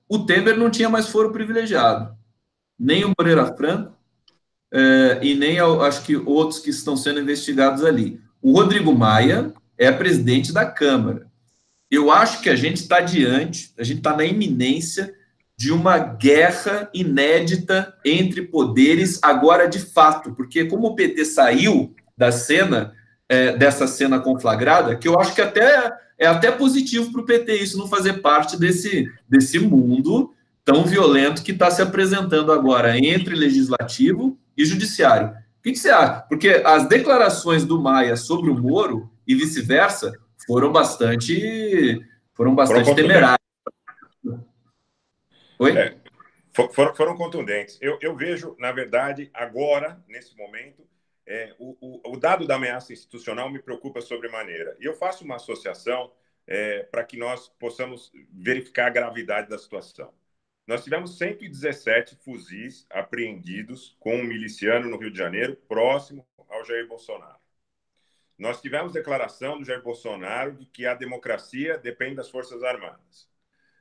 o Temer não tinha mais foro privilegiado, nem o Moreira Franco, e nem acho que outros que estão sendo investigados ali. O Rodrigo Maia é presidente da Câmara. Eu acho que a gente está a gente está na iminência de uma guerra inédita entre poderes, agora de fato, porque como o PT saiu da cena, dessa cena conflagrada, que eu acho que é até positivo para o PT isso não fazer parte desse mundo tão violento que está se apresentando agora entre legislativo e judiciário. O que você acha? Porque as declarações do Maia sobre o Moro e vice-versa foram bastante temerárias. Oi? Foram contundentes. Eu vejo, na verdade, agora, nesse momento, o dado da ameaça institucional me preocupa sobremaneira. E eu faço uma associação para que nós possamos verificar a gravidade da situação. Nós tivemos 117 fuzis apreendidos com um miliciano no Rio de Janeiro, próximo ao Jair Bolsonaro. Nós tivemos declaração do Jair Bolsonaro de que a democracia depende das Forças Armadas.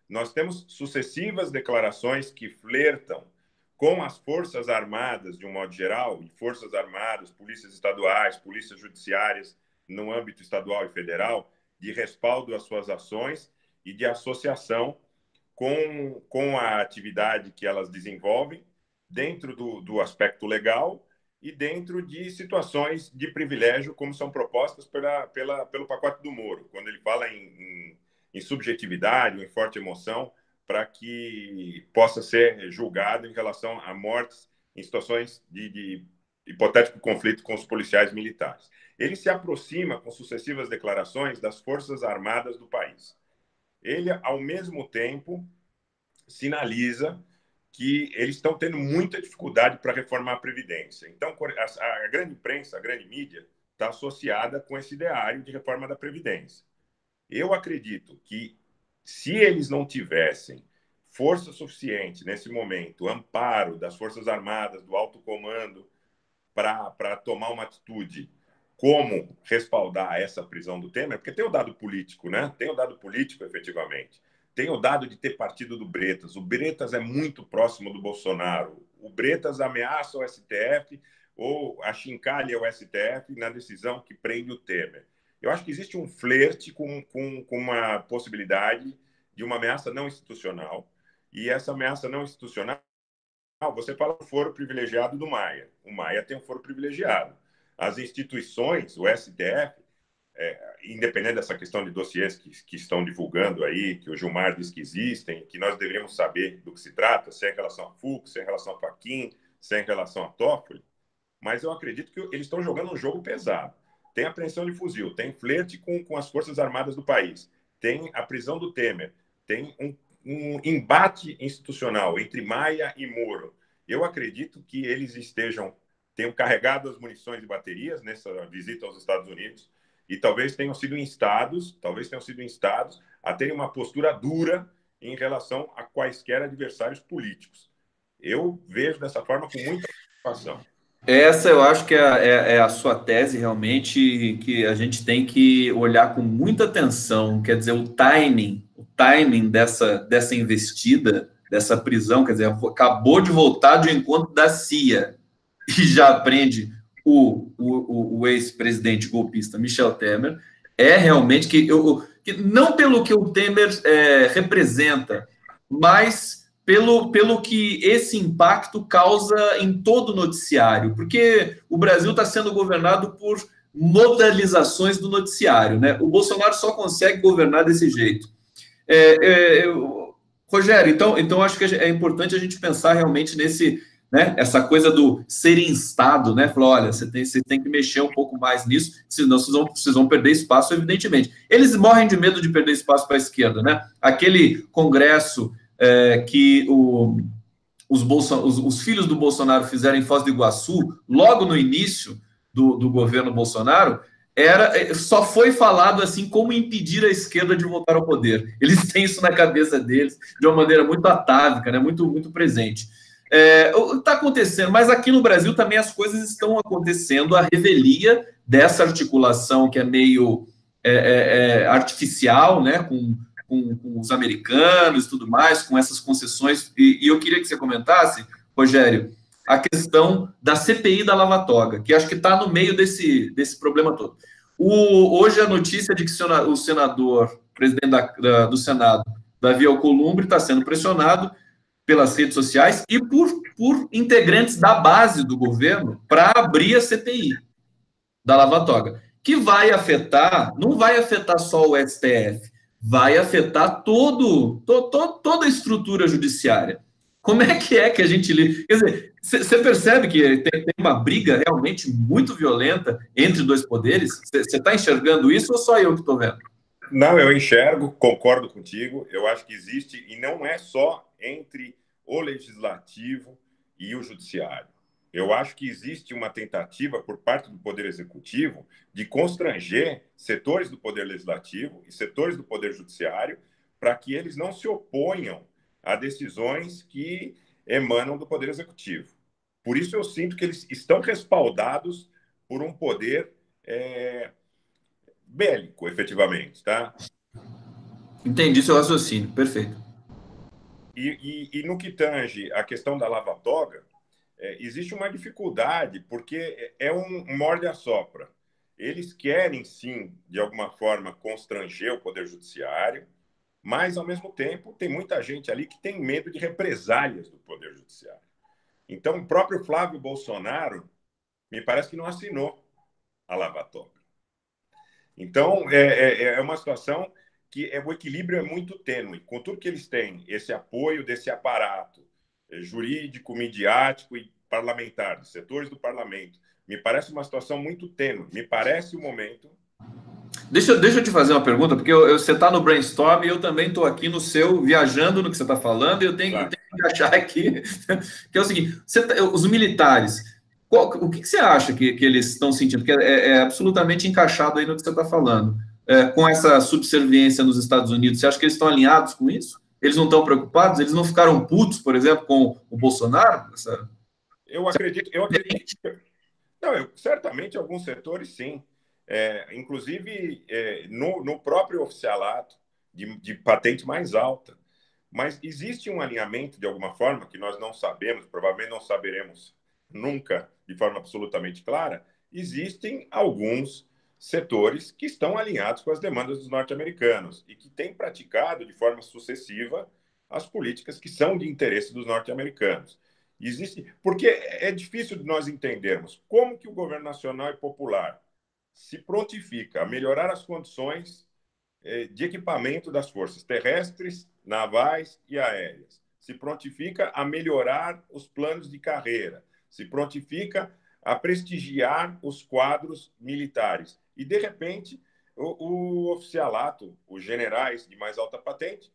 Nós temos sucessivas declarações que flertam com as Forças Armadas, de um modo geral, e Forças Armadas, polícias estaduais, polícias judiciárias, no âmbito estadual e federal, de respaldo às suas ações e de associação com a atividade que elas desenvolvem dentro do aspecto legal e dentro de situações de privilégio, como são propostas pelo pacote do Moro, quando ele fala em subjetividade, em forte emoção, para que possa ser julgado em relação a mortes em situações de hipotético conflito com os policiais militares. Ele se aproxima, com sucessivas declarações, das Forças Armadas do país. Ele, ao mesmo tempo, sinaliza que eles estão tendo muita dificuldade para reformar a Previdência. Então, a grande imprensa, a grande mídia, está associada com esse ideário de reforma da Previdência. Eu acredito que, se eles não tivessem força suficiente nesse momento, amparo das Forças Armadas, do alto comando, para tomar uma atitude como respaldar essa prisão do Temer, porque tem o dado político, né? Tem o dado político, efetivamente. Tem o dado de ter partido do Bretas. O Bretas é muito próximo do Bolsonaro. O Bretas ameaça o STF ou achincalha o STF na decisão que prende o Temer. Eu acho que existe um flerte com uma possibilidade de uma ameaça não institucional. E essa ameaça não institucional, você fala do foro privilegiado do Maia. O Maia tem um foro privilegiado. As instituições, o STF, independente dessa questão de dossiês que estão divulgando aí, que o Gilmar diz que existem, que nós deveríamos saber do que se trata, se é em relação a Fux, se é em relação a Fachin, se é em relação a Toffoli, mas eu acredito que eles estão jogando um jogo pesado. Tem apreensão de fuzil, tem flerte com as Forças Armadas do país, tem a prisão do Temer, tem um embate institucional entre Maia e Moro. Eu acredito que eles tenham carregado as munições e baterias nessa visita aos Estados Unidos e talvez tenham sido instados a terem uma postura dura em relação a quaisquer adversários políticos. Eu vejo dessa forma com muita preocupação. Essa eu acho que é a sua tese realmente que a gente tem que olhar com muita atenção. Quer dizer, o timing dessa investida, dessa prisão, quer dizer, acabou de voltar de um encontro da CIA e já prende o ex-presidente golpista Michel Temer. É realmente que não pelo que o Temer representa, mas pelo que esse impacto causa em todo o noticiário, porque o Brasil está sendo governado por modalizações do noticiário, né? O Bolsonaro só consegue governar desse jeito. Rogério, então acho que é importante a gente pensar realmente nesse, né, essa coisa do ser instado, né? Falar, olha, você tem que mexer um pouco mais nisso, senão vocês vão perder espaço, evidentemente. Eles morrem de medo de perder espaço para a esquerda, né? Aquele congresso que os filhos do Bolsonaro fizeram em Foz do Iguaçu, logo no início do governo Bolsonaro, só foi falado assim como impedir a esquerda de voltar ao poder. Eles têm isso na cabeça deles de uma maneira muito atávica, né? Muito presente. Está acontecendo, mas aqui no Brasil também as coisas estão acontecendo, a revelia dessa articulação que é meio artificial, né? Com os americanos e tudo mais, com essas concessões. E eu queria que você comentasse, Rogério, a questão da CPI da Lava Toga, que acho que está no meio desse problema todo. Hoje a notícia de que o senador, presidente do Senado, Davi Alcolumbre, está sendo pressionado pelas redes sociais e por integrantes da base do governo para abrir a CPI da Lava Toga, que não vai afetar só o STF, vai afetar toda a estrutura judiciária. Como é que a gente lida? Quer dizer, você percebe que tem uma briga realmente muito violenta entre dois poderes? Você está enxergando isso ou só eu que estou vendo? Não, eu enxergo, concordo contigo. Eu acho que existe, e não é só entre o legislativo e o judiciário. Eu acho que existe uma tentativa por parte do Poder Executivo de constranger setores do Poder Legislativo e setores do Poder Judiciário para que eles não se oponham a decisões que emanam do Poder Executivo. Por isso eu sinto que eles estão respaldados por um poder bélico, efetivamente, tá? Entendi seu raciocínio, perfeito. E no que tange a questão da Lava Toga, existe uma dificuldade, porque é um morde-a-sopra. Eles querem, sim, de alguma forma, constranger o Poder Judiciário, mas, ao mesmo tempo, tem muita gente ali que tem medo de represálias do Poder Judiciário. Então, o próprio Flávio Bolsonaro, me parece que não assinou a Lava Toga. Então, é uma situação que o equilíbrio é muito tênue. Com tudo que eles têm, esse apoio desse aparato jurídico, midiático e parlamentar, dos setores do parlamento, me parece uma situação muito tênue. Me parece o momento... Deixa eu te fazer uma pergunta, porque você está no brainstorm e eu também estou aqui no seu, viajando no que você está falando, e eu tenho que achar aqui, que é o seguinte, os militares, o que você acha que eles estão sentindo? Porque é absolutamente encaixado aí no que você está falando. Com essa subserviência nos Estados Unidos, você acha que eles estão alinhados com isso? Eles não estão preocupados? Eles não ficaram putos, por exemplo, com o Bolsonaro? Eu acredito. Não, certamente alguns setores, sim. Inclusive no próprio oficialato de patente mais alta. Mas existe um alinhamento, de alguma forma, que nós não sabemos, provavelmente não saberemos nunca de forma absolutamente clara. Existem alguns setores que estão alinhados com as demandas dos norte-americanos e que têm praticado de forma sucessiva as políticas que são de interesse dos norte-americanos. Existe, porque é difícil de nós entendermos como que o governo nacional e popular, se prontifica a melhorar as condições de equipamento das forças terrestres, navais e aéreas. Se prontifica a melhorar os planos de carreira. Se prontifica a prestigiar os quadros militares. E, de repente, o oficialato, os generais de mais alta patente,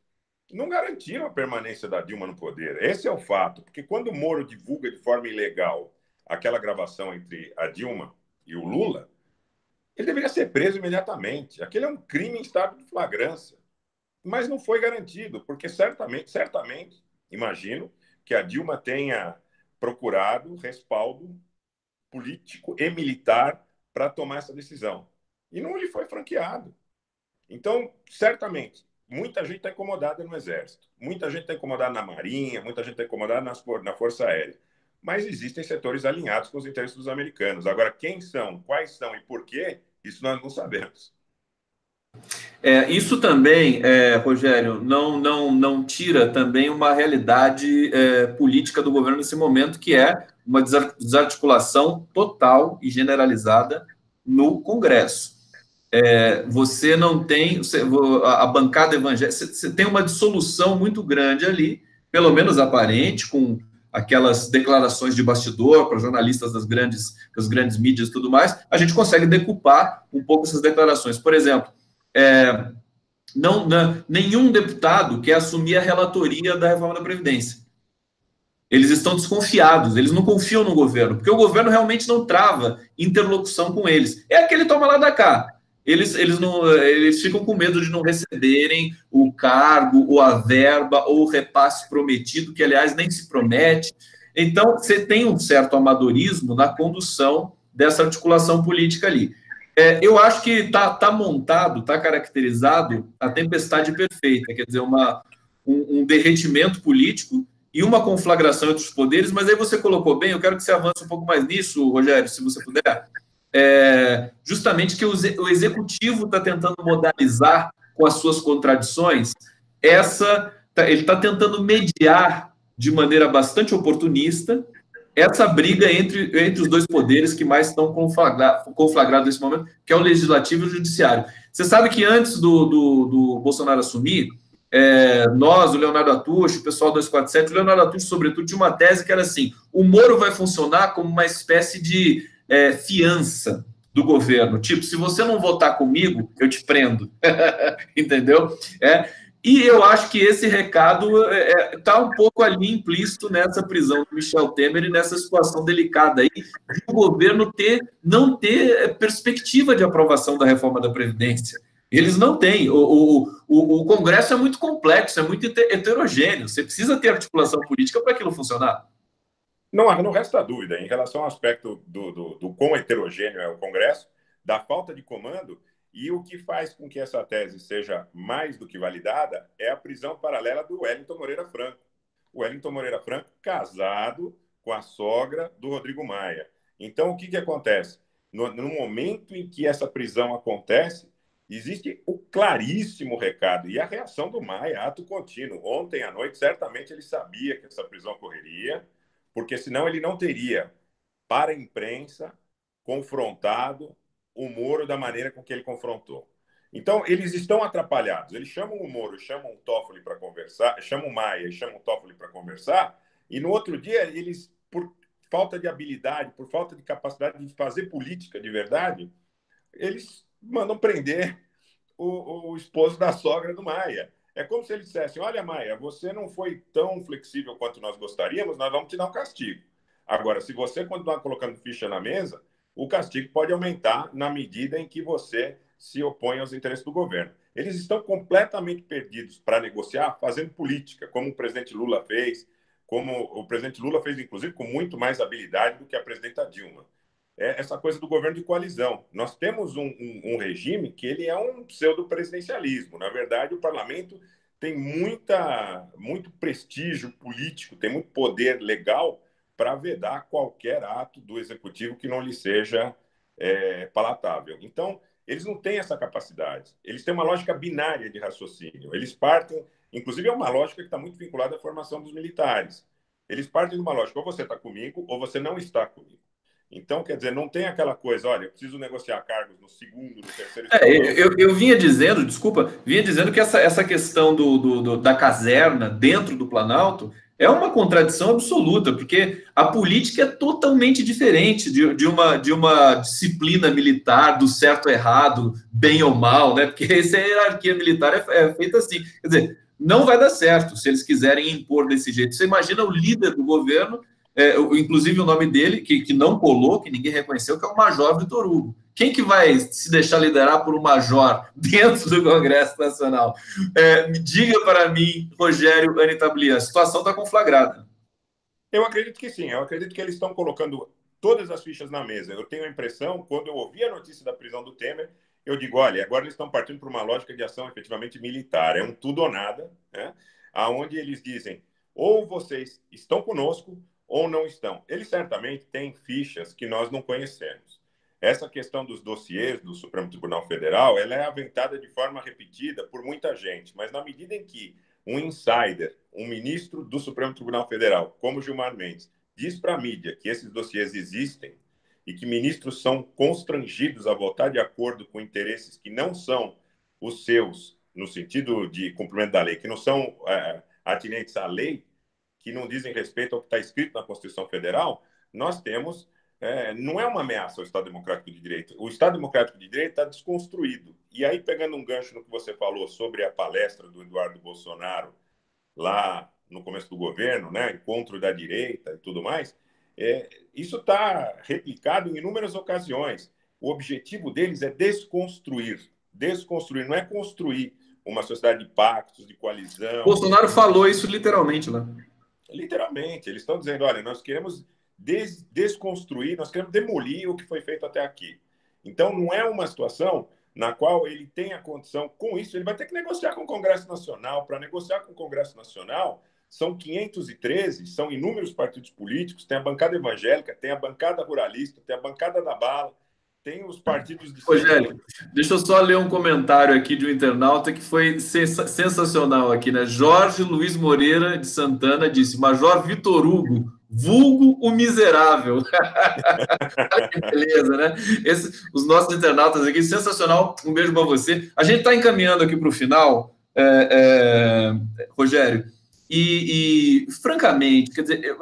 não garantiram a permanência da Dilma no poder. Esse é o fato. Porque quando o Moro divulga de forma ilegal aquela gravação entre a Dilma e o Lula, ele deveria ser preso imediatamente. Aquele é um crime em estado de flagrância. Mas não foi garantido, porque certamente, imagino que a Dilma tenha procurado respaldo político e militar para tomar essa decisão. E não lhe foi franqueado. Então, certamente, muita gente está incomodada no Exército, muita gente está incomodada na Marinha, muita gente está incomodada na Força Aérea. Mas existem setores alinhados com os interesses dos americanos. Agora, quem são, quais são e por quê, isso nós não sabemos. Isso também, Rogério, não tira também uma realidade política do governo nesse momento, que é uma desarticulação total e generalizada no Congresso. Você não tem a bancada evangélica, você tem uma dissolução muito grande ali, pelo menos aparente, com aquelas declarações de bastidor para jornalistas das grandes mídias e tudo mais. A gente consegue decupar um pouco essas declarações. Por exemplo, é, nenhum deputado quer assumir a relatoria da reforma da Previdência. Eles estão desconfiados, eles não confiam no governo, porque o governo realmente não trava interlocução com eles. É aquele toma lá da cá. Eles ficam com medo de não receberem o cargo, ou a verba, ou o repasse prometido, que, aliás, nem se promete. Então, você tem um certo amadorismo na condução dessa articulação política ali. Eu acho que está montado, está caracterizado a tempestade perfeita, quer dizer, um derretimento político e uma conflagração entre os poderes, mas aí você colocou bem, eu quero que você avance um pouco mais nisso, Rogério, se você puder, justamente que o executivo está tentando modalizar com as suas contradições, ele está tentando mediar de maneira bastante oportunista essa briga entre os dois poderes que mais estão conflagrados nesse momento, que é o legislativo e o judiciário. Você sabe que antes do Bolsonaro assumir, nós, o Leonardo Atush, o pessoal 247, o Leonardo Atush, sobretudo, tinha uma tese que era assim: o Moro vai funcionar como uma espécie de fiança do governo. Tipo, se você não votar comigo, eu te prendo. Entendeu? E eu acho que esse recado está um pouco ali implícito nessa prisão do Michel Temer e nessa situação delicada aí de o governo não ter perspectiva de aprovação da reforma da Previdência. Eles não têm. O Congresso é muito complexo, é muito heterogêneo. Você precisa ter articulação política para aquilo funcionar. Não resta dúvida em relação ao aspecto do quão heterogêneo é o Congresso, da falta de comando, e o que faz com que essa tese seja mais do que validada é a prisão paralela do Wellington Moreira Franco. O Wellington Moreira Franco casado com a sogra do Rodrigo Maia. Então, o que acontece? No momento em que essa prisão acontece, existe o claríssimo recado, e a reação do Maia, ato contínuo. Ontem à noite, certamente ele sabia que essa prisão ocorreria, porque senão ele não teria, para a imprensa, confrontado o Moro da maneira com que ele confrontou. Então, eles estão atrapalhados. Eles chamam o Moro, chamam o Toffoli para conversar, chamam o Maia e chamam o Toffoli para conversar, e no outro dia, eles, por falta de habilidade, por falta de capacidade de fazer política de verdade, eles mandam prender o esposo da sogra do Maia. É como se eles dissessem: olha, Maia, você não foi tão flexível quanto nós gostaríamos, nós vamos te dar um castigo. Agora, se você continuar colocando ficha na mesa, o castigo pode aumentar na medida em que você se opõe aos interesses do governo. Eles estão completamente perdidos para negociar, fazendo política, como o presidente Lula fez, como o presidente Lula fez, inclusive, com muito mais habilidade do que a presidenta Dilma. Essa coisa do governo de coalizão. Nós temos um regime que ele é um pseudo-presidencialismo. Na verdade, o parlamento tem muito prestígio político, tem muito poder legal para vedar qualquer ato do executivo que não lhe seja palatável. Então, eles não têm essa capacidade. Eles têm uma lógica binária de raciocínio. Eles partem, inclusive é uma lógica que está muito vinculada à formação dos militares. Eles partem de uma lógica: ou você está comigo ou você não está comigo. Então, quer dizer, não tem aquela coisa, olha, eu preciso negociar cargos no segundo, no terceiro escalão. Eu vinha dizendo, desculpa, vinha dizendo que essa questão da caserna dentro do Planalto é uma contradição absoluta, porque a política é totalmente diferente de uma disciplina militar, do certo ou errado, bem ou mal, né? Porque essa hierarquia militar é feita assim. Quer dizer, não vai dar certo se eles quiserem impor desse jeito. Você imagina o líder do governo, inclusive o nome dele, que não colou, que ninguém reconheceu, que é o Major Vitor Hugo. Quem que vai se deixar liderar por um major dentro do Congresso Nacional? Diga para mim, Rogério Anitablian, a situação está conflagrada. Eu acredito que sim, eu acredito que eles estão colocando todas as fichas na mesa. Eu tenho a impressão, quando eu ouvi a notícia da prisão do Temer, eu digo, olha, agora eles estão partindo para uma lógica de ação efetivamente militar. É um tudo ou nada, né? Onde eles dizem, ou vocês estão conosco ou não estão. Eles certamente têm fichas que nós não conhecemos. Essa questão dos dossiês do Supremo Tribunal Federal, ela é aventada de forma repetida por muita gente, mas na medida em que um insider, um ministro do Supremo Tribunal Federal, como Gilmar Mendes, diz para a mídia que esses dossiês existem e que ministros são constrangidos a votar de acordo com interesses que não são os seus, no sentido de cumprimento da lei, que não são atinentes à lei, que não dizem respeito ao que está escrito na Constituição Federal, nós temos não é uma ameaça ao Estado Democrático de Direito. O Estado Democrático de Direito está desconstruído. E aí, pegando um gancho no que você falou sobre a palestra do Eduardo Bolsonaro lá no começo do governo, né, encontro da direita e tudo mais, isso está replicado em inúmeras ocasiões. O objetivo deles é desconstruir. Desconstruir, não é construir uma sociedade de pactos, de coalizão. Bolsonaro falou isso literalmente lá. Literalmente, eles estão dizendo, olha, nós queremos desconstruir, nós queremos demolir o que foi feito até aqui. Então, não é uma situação na qual ele tem a condição, com isso, ele vai ter que negociar com o Congresso Nacional. Para negociar com o Congresso Nacional, são 513, são inúmeros partidos políticos, tem a bancada evangélica, tem a bancada ruralista, tem a bancada da bala, tem os partidos de Rogério, deixa eu só ler um comentário aqui de um internauta que foi sensacional aqui, né? Jorge Luiz Moreira de Santana disse: Major Vitor Hugo, vulgo o miserável. Que beleza, né? Os nossos internautas aqui, sensacional. Um beijo para você. A gente está encaminhando aqui para o final, Rogério, francamente, quer dizer,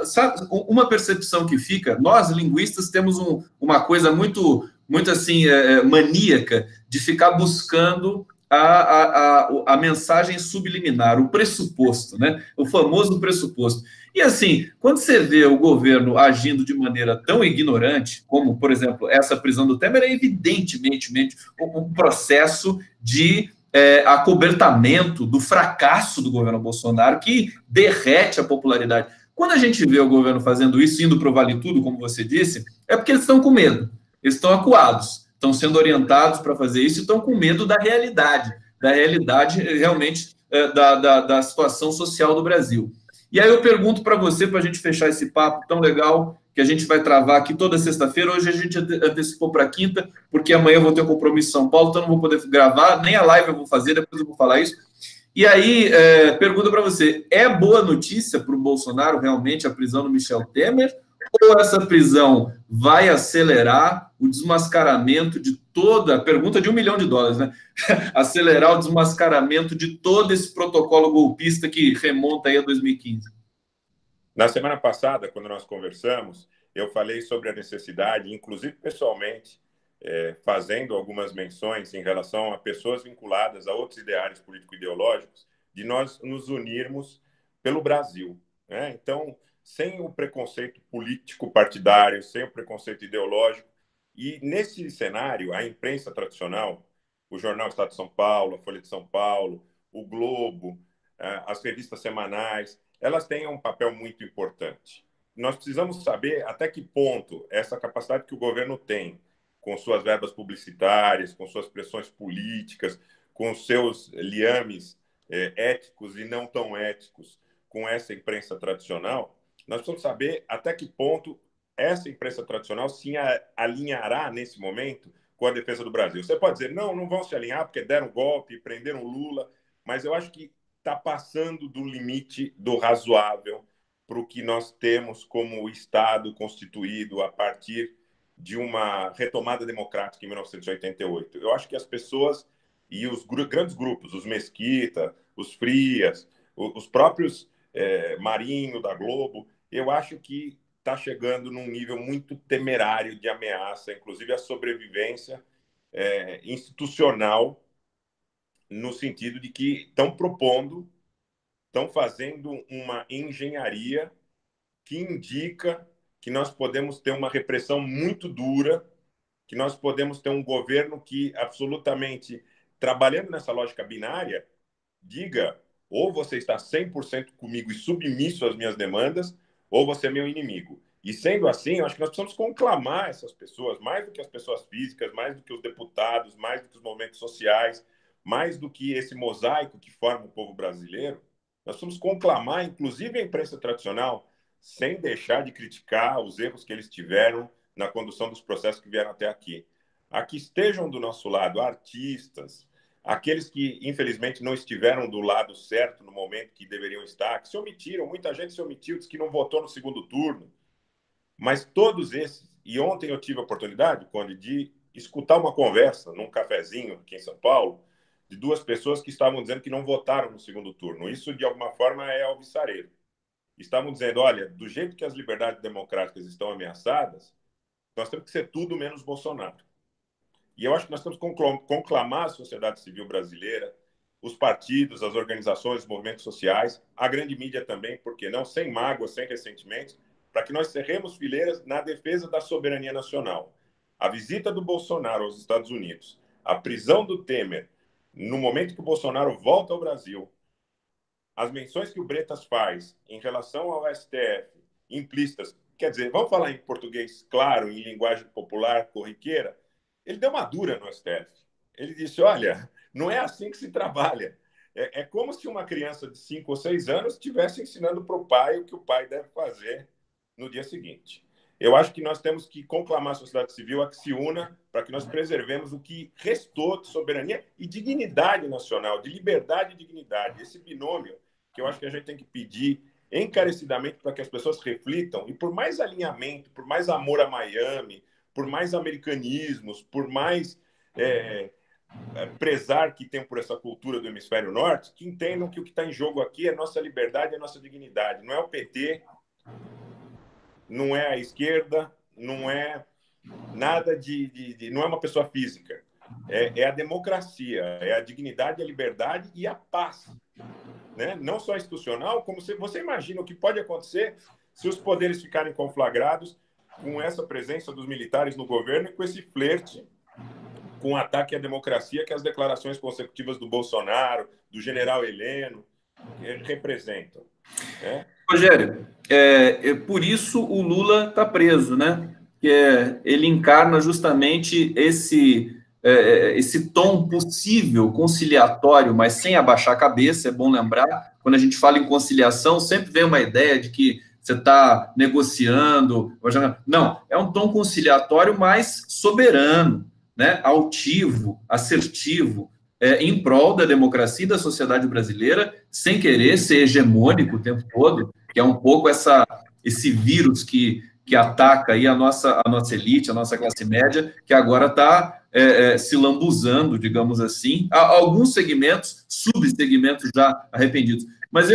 sabe, uma percepção que fica, nós linguistas temos uma coisa muito assim, maníaca de ficar buscando a mensagem subliminar, o pressuposto, né? O famoso pressuposto. E assim, quando você vê o governo agindo de maneira tão ignorante, como, por exemplo, essa prisão do Temer, é evidentemente um processo de acobertamento do fracasso do governo Bolsonaro, que derrete a popularidade. Quando a gente vê o governo fazendo isso, indo para o Vale Tudo, como você disse, é porque eles estão com medo, eles estão acuados, estão sendo orientados para fazer isso e estão com medo da realidade realmente da situação social do Brasil. E aí eu pergunto para você, para a gente fechar esse papo tão legal que a gente vai travar aqui toda sexta-feira. Hoje a gente antecipou para quinta, porque amanhã eu vou ter um compromisso em São Paulo, então não vou poder gravar, nem a live eu vou fazer, depois eu vou falar isso. E aí, pergunta para você, é boa notícia para o Bolsonaro realmente a prisão do Michel Temer? Ou essa prisão vai acelerar o desmascaramento de toda, pergunta de $1 milhão, né? Acelerar o desmascaramento de todo esse protocolo golpista que remonta aí a 2015. Na semana passada, quando nós conversamos, eu falei sobre a necessidade, inclusive pessoalmente, fazendo algumas menções em relação a pessoas vinculadas a outros ideários político-ideológicos, de nós nos unirmos pelo Brasil, né? Então, sem o preconceito político-partidário, sem o preconceito ideológico. E nesse cenário, a imprensa tradicional, o Jornal Estado de São Paulo, a Folha de São Paulo, o Globo, as revistas semanais, elas têm um papel muito importante. Nós precisamos saber até que ponto essa capacidade que o governo tem, com suas verbas publicitárias, com suas pressões políticas, com seus liames éticos e não tão éticos, com essa imprensa tradicional, nós precisamos saber até que ponto essa imprensa tradicional se alinhará nesse momento com a defesa do Brasil. Você pode dizer, não vão se alinhar porque deram golpe, prenderam Lula, mas eu acho que está passando do limite do razoável para o que nós temos como Estado constituído a partir de uma retomada democrática em 1988. Eu acho que as pessoas e os grandes grupos, os Mesquita, os Frias, os próprios Marinho da Globo, eu acho que está chegando num nível muito temerário de ameaça, inclusive a sobrevivência institucional, no sentido de que estão fazendo uma engenharia que indica que nós podemos ter uma repressão muito dura, que nós podemos ter um governo que absolutamente, trabalhando nessa lógica binária, diga ou você está 100% comigo e submisso às minhas demandas, ou você é meu inimigo. E sendo assim, eu acho que nós precisamos conclamar essas pessoas, mais do que as pessoas físicas, mais do que os deputados, mais do que os movimentos sociais, mais do que esse mosaico que forma o povo brasileiro. Nós precisamos conclamar, inclusive a imprensa tradicional, sem deixar de criticar os erros que eles tiveram na condução dos processos que vieram até aqui. A que estejam do nosso lado artistas, aqueles que, infelizmente, não estiveram do lado certo no momento que deveriam estar, que se omitiram, muita gente se omitiu, disse que não votou no segundo turno, mas todos esses, e ontem eu tive a oportunidade, Conde, de escutar uma conversa num cafezinho aqui em São Paulo, de duas pessoas que estavam dizendo que não votaram no segundo turno. Isso, de alguma forma, é alvissareiro. Estavam dizendo, olha, do jeito que as liberdades democráticas estão ameaçadas, nós temos que ser tudo menos Bolsonaro. E eu acho que nós temos que conclamar a sociedade civil brasileira, os partidos, as organizações, os movimentos sociais, a grande mídia também, porque não, sem mágoas, sem ressentimentos, para que nós cerremos fileiras na defesa da soberania nacional. A visita do Bolsonaro aos Estados Unidos, a prisão do Temer, no momento que o Bolsonaro volta ao Brasil, as menções que o Bretas faz em relação ao STF, implícitas, quer dizer, vamos falar em português claro, em linguagem popular, corriqueira, ele deu uma dura no STF. Ele disse, olha, não é assim que se trabalha. É como se uma criança de 5 ou 6 anos estivesse ensinando para o pai o que o pai deve fazer no dia seguinte. Eu acho que nós temos que conclamar a sociedade civil a que se una para que nós preservemos o que restou de soberania e dignidade nacional, de liberdade e dignidade. Esse binômio que eu acho que a gente tem que pedir encarecidamente para que as pessoas reflitam, e por mais alinhamento, por mais amor a Miami, por mais americanismos, por mais prezar que tem por essa cultura do hemisfério norte, que entendam que o que está em jogo aqui é nossa liberdade e a nossa dignidade. Não é o PT, não é a esquerda, não é nada não é uma pessoa física. É a democracia, é a dignidade, a liberdade e a paz. Né? Não só institucional, como você imagina o que pode acontecer se os poderes ficarem conflagrados com essa presença dos militares no governo e com esse flerte com o ataque à democracia que as declarações consecutivas do Bolsonaro, do general Heleno, representam. Né? Rogério, por isso o Lula está preso, né? Ele encarna justamente esse tom possível conciliatório, mas sem abaixar a cabeça. É bom lembrar, quando a gente fala em conciliação, sempre vem uma ideia de que você está negociando. Não, é um tom conciliatório mais soberano, né? Altivo, assertivo, em prol da democracia e da sociedade brasileira, sem querer ser hegemônico o tempo todo, que é um pouco esse vírus que ataca aí a nossa elite, a nossa classe média, que agora está se lambuzando, digamos assim, alguns segmentos, subsegmentos já arrependidos. Mas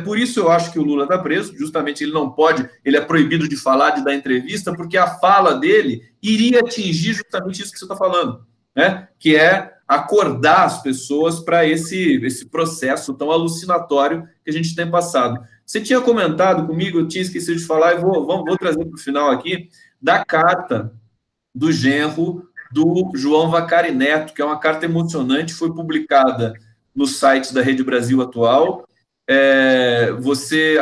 por isso eu acho que o Lula está preso, justamente ele não pode, ele é proibido de falar, de dar entrevista, porque a fala dele iria atingir justamente isso que você está falando, né? Que é acordar as pessoas para esse processo tão alucinatório que a gente tem passado. Você tinha comentado comigo, eu tinha esquecido de falar, e vou trazer para o final aqui, da carta do genro do João Vacari Neto, que é uma carta emocionante, foi publicada no site da Rede Brasil Atual.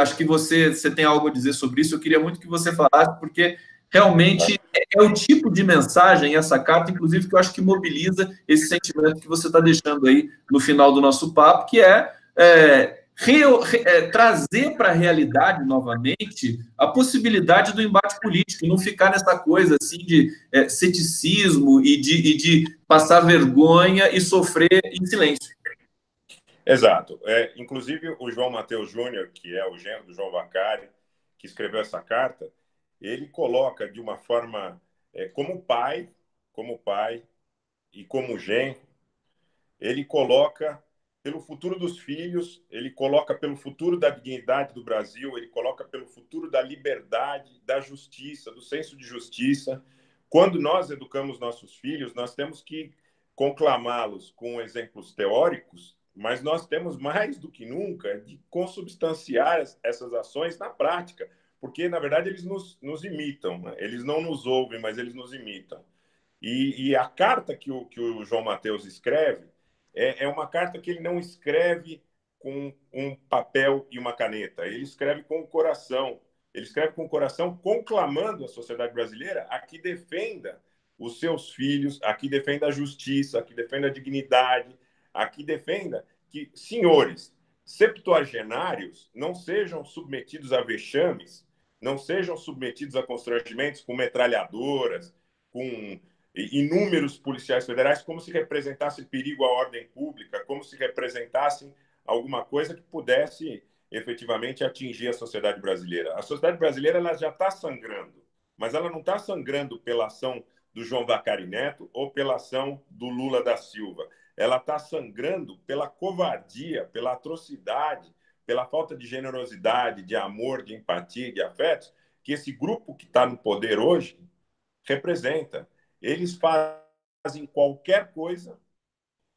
Acho que você tem algo a dizer sobre isso, eu queria muito que você falasse, porque realmente é o tipo de mensagem, essa carta, inclusive, que eu acho que mobiliza esse sentimento que você está deixando aí no final do nosso papo, que trazer para a realidade novamente a possibilidade do embate político e não ficar nessa coisa assim de ceticismo e de passar vergonha e sofrer em silêncio. Exato. Inclusive, o João Mateus Júnior, que é o genro do João Vacari, que escreveu essa carta, ele coloca de uma forma, como pai e como genro, ele coloca pelo futuro dos filhos, ele coloca pelo futuro da dignidade do Brasil, ele coloca pelo futuro da liberdade, da justiça, do senso de justiça. Quando nós educamos nossos filhos, nós temos que conclamá-los com exemplos teóricos, mas nós temos mais do que nunca de consubstanciar essas ações na prática, porque, na verdade, eles nos imitam, né? Eles não nos ouvem, mas eles nos imitam. E a carta que o João Mateus escreve é uma carta que ele não escreve com um papel e uma caneta, ele escreve com o coração. Ele escreve com o coração, conclamando a sociedade brasileira a que defenda os seus filhos, a que defenda a justiça, a que defenda a dignidade, a que defenda que senhores septuagenários não sejam submetidos a vexames, não sejam submetidos a constrangimentos com metralhadoras, com inúmeros policiais federais, como se representasse perigo à ordem pública, como se representassem alguma coisa que pudesse efetivamente atingir a sociedade brasileira. A sociedade brasileira ela já está sangrando, mas ela não está sangrando pela ação do João Vacari Neto ou pela ação do Lula da Silva. Ela está sangrando pela covardia, pela atrocidade, pela falta de generosidade, de amor, de empatia, de afetos que esse grupo que está no poder hoje representa. Eles fazem qualquer coisa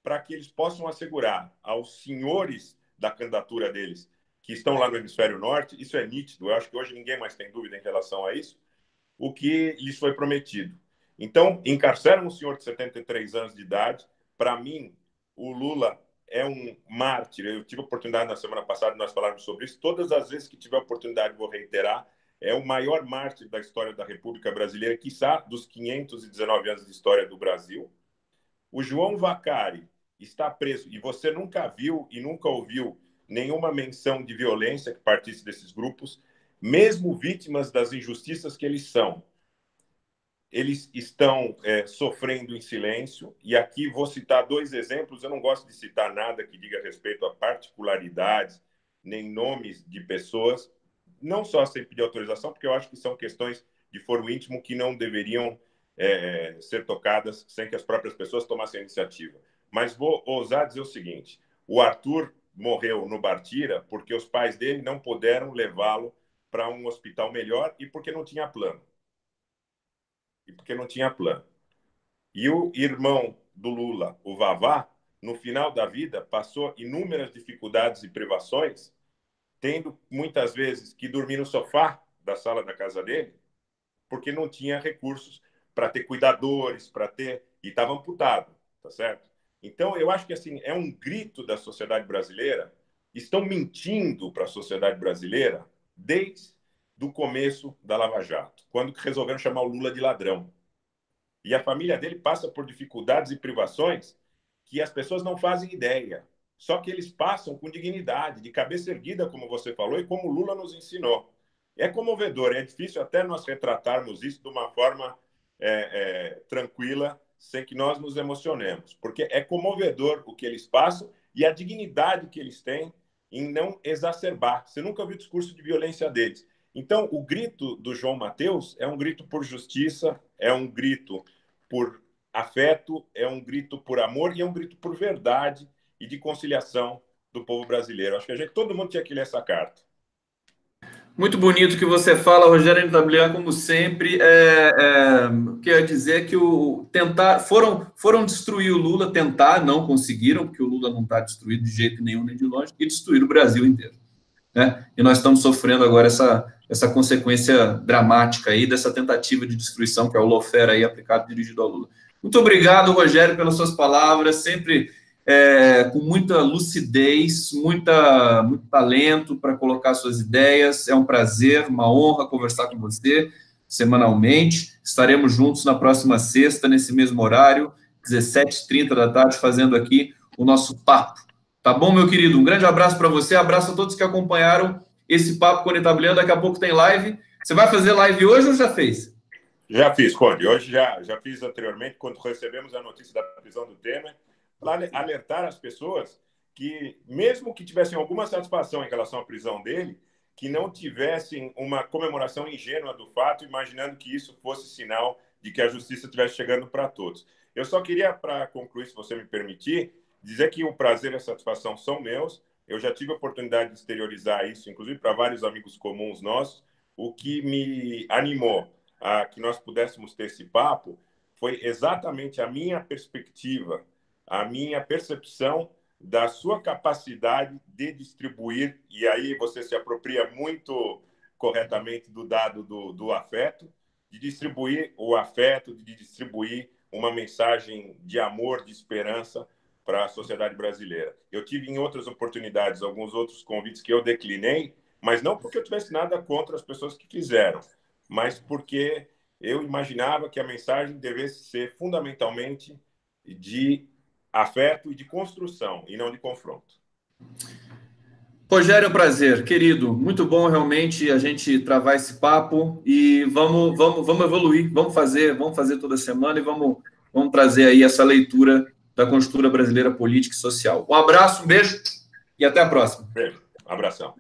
para que eles possam assegurar aos senhores da candidatura deles, que estão lá no hemisfério norte, isso é nítido, eu acho que hoje ninguém mais tem dúvida em relação a isso, o que lhes foi prometido. Então, encarceram um senhor de 73 anos de idade. Para mim, o Lula é um mártir. Eu tive a oportunidade na semana passada de nós falarmos sobre isso. Todas as vezes que tiver oportunidade, vou reiterar, é o maior mártir da história da República Brasileira, quiçá dos 519 anos de história do Brasil. O João Vacari está preso, e você nunca viu e nunca ouviu nenhuma menção de violência que partisse desses grupos, mesmo vítimas das injustiças que eles são. Eles estão sofrendo em silêncio, e aqui vou citar dois exemplos. Eu não gosto de citar nada que diga respeito a particularidades, nem nomes de pessoas, não só sem pedir autorização, porque eu acho que são questões de foro íntimo que não deveriam ser tocadas sem que as próprias pessoas tomassem a iniciativa. Mas vou ousar dizer o seguinte: o Arthur morreu no Bartira porque os pais dele não puderam levá-lo para um hospital melhor e porque não tinha plano. E o irmão do Lula, o Vavá, no final da vida, passou inúmeras dificuldades e privações, tendo muitas vezes que dormir no sofá da sala da casa dele, porque não tinha recursos para ter cuidadores, e estava amputado, tá certo? Então, eu acho que assim é um grito da sociedade brasileira. Estão mentindo para a sociedade brasileira desde o começo da Lava Jato, quando resolveram chamar o Lula de ladrão. E a família dele passa por dificuldades e privações que as pessoas não fazem ideia. Só que eles passam com dignidade, de cabeça erguida, como você falou, e como o Lula nos ensinou. É comovedor, é difícil até nós retratarmos isso de uma forma tranquila, sem que nós nos emocionemos, porque é comovedor o que eles passam e a dignidade que eles têm em não exacerbar. Você nunca viu o discurso de violência deles. Então, o grito do João Mateus é um grito por justiça, é um grito por afeto, é um grito por amor e é um grito por verdade e de conciliação do povo brasileiro. Acho que todo mundo tinha que ler essa carta. Muito bonito o que você fala, Rogério Nitablian, como sempre. Quer dizer que foram destruir o Lula, tentar, não conseguiram, porque o Lula não está destruído de jeito nenhum, nem de longe, e destruir o Brasil inteiro. Né? E nós estamos sofrendo agora essa consequência dramática aí dessa tentativa de destruição que é o lawfare aí aplicado, dirigido ao Lula. Muito obrigado, Rogério, pelas suas palavras, sempre com muita lucidez, muito talento para colocar suas ideias. É um prazer, uma honra conversar com você semanalmente. Estaremos juntos na próxima sexta, nesse mesmo horário, 17h30 da tarde, fazendo aqui o nosso papo. Tá bom, meu querido? Um grande abraço para você, abraço a todos que acompanharam esse Papo Conectabiliano. Daqui a pouco tem live. Você vai fazer live hoje ou já fez? Já fiz, Conde. Hoje já fiz anteriormente, quando recebemos a notícia da prisão do Temer, para alertar as pessoas que, mesmo que tivessem alguma satisfação em relação à prisão dele, que não tivessem uma comemoração ingênua do fato, imaginando que isso fosse sinal de que a justiça estivesse chegando para todos. Eu só queria, para concluir, se você me permitir, dizer que o prazer e a satisfação são meus. Eu já tive a oportunidade de exteriorizar isso, inclusive para vários amigos comuns nossos. O que me animou a que nós pudéssemos ter esse papo foi exatamente a minha perspectiva, a minha percepção da sua capacidade de distribuir, e aí você se apropria muito corretamente do dado do afeto, de distribuir o afeto, de distribuir uma mensagem de amor, de esperança para a sociedade brasileira. Eu tive em outras oportunidades alguns outros convites que eu declinei, mas não porque eu tivesse nada contra as pessoas que fizeram, mas porque eu imaginava que a mensagem devesse ser fundamentalmente de afeto e de construção, e não de confronto. Rogério, é um prazer, querido. Muito bom realmente a gente travar esse papo e vamos evoluir, vamos fazer toda semana e vamos trazer aí essa leitura da conjuntura brasileira política e social. Um abraço, um beijo e até a próxima. Beijo, abração.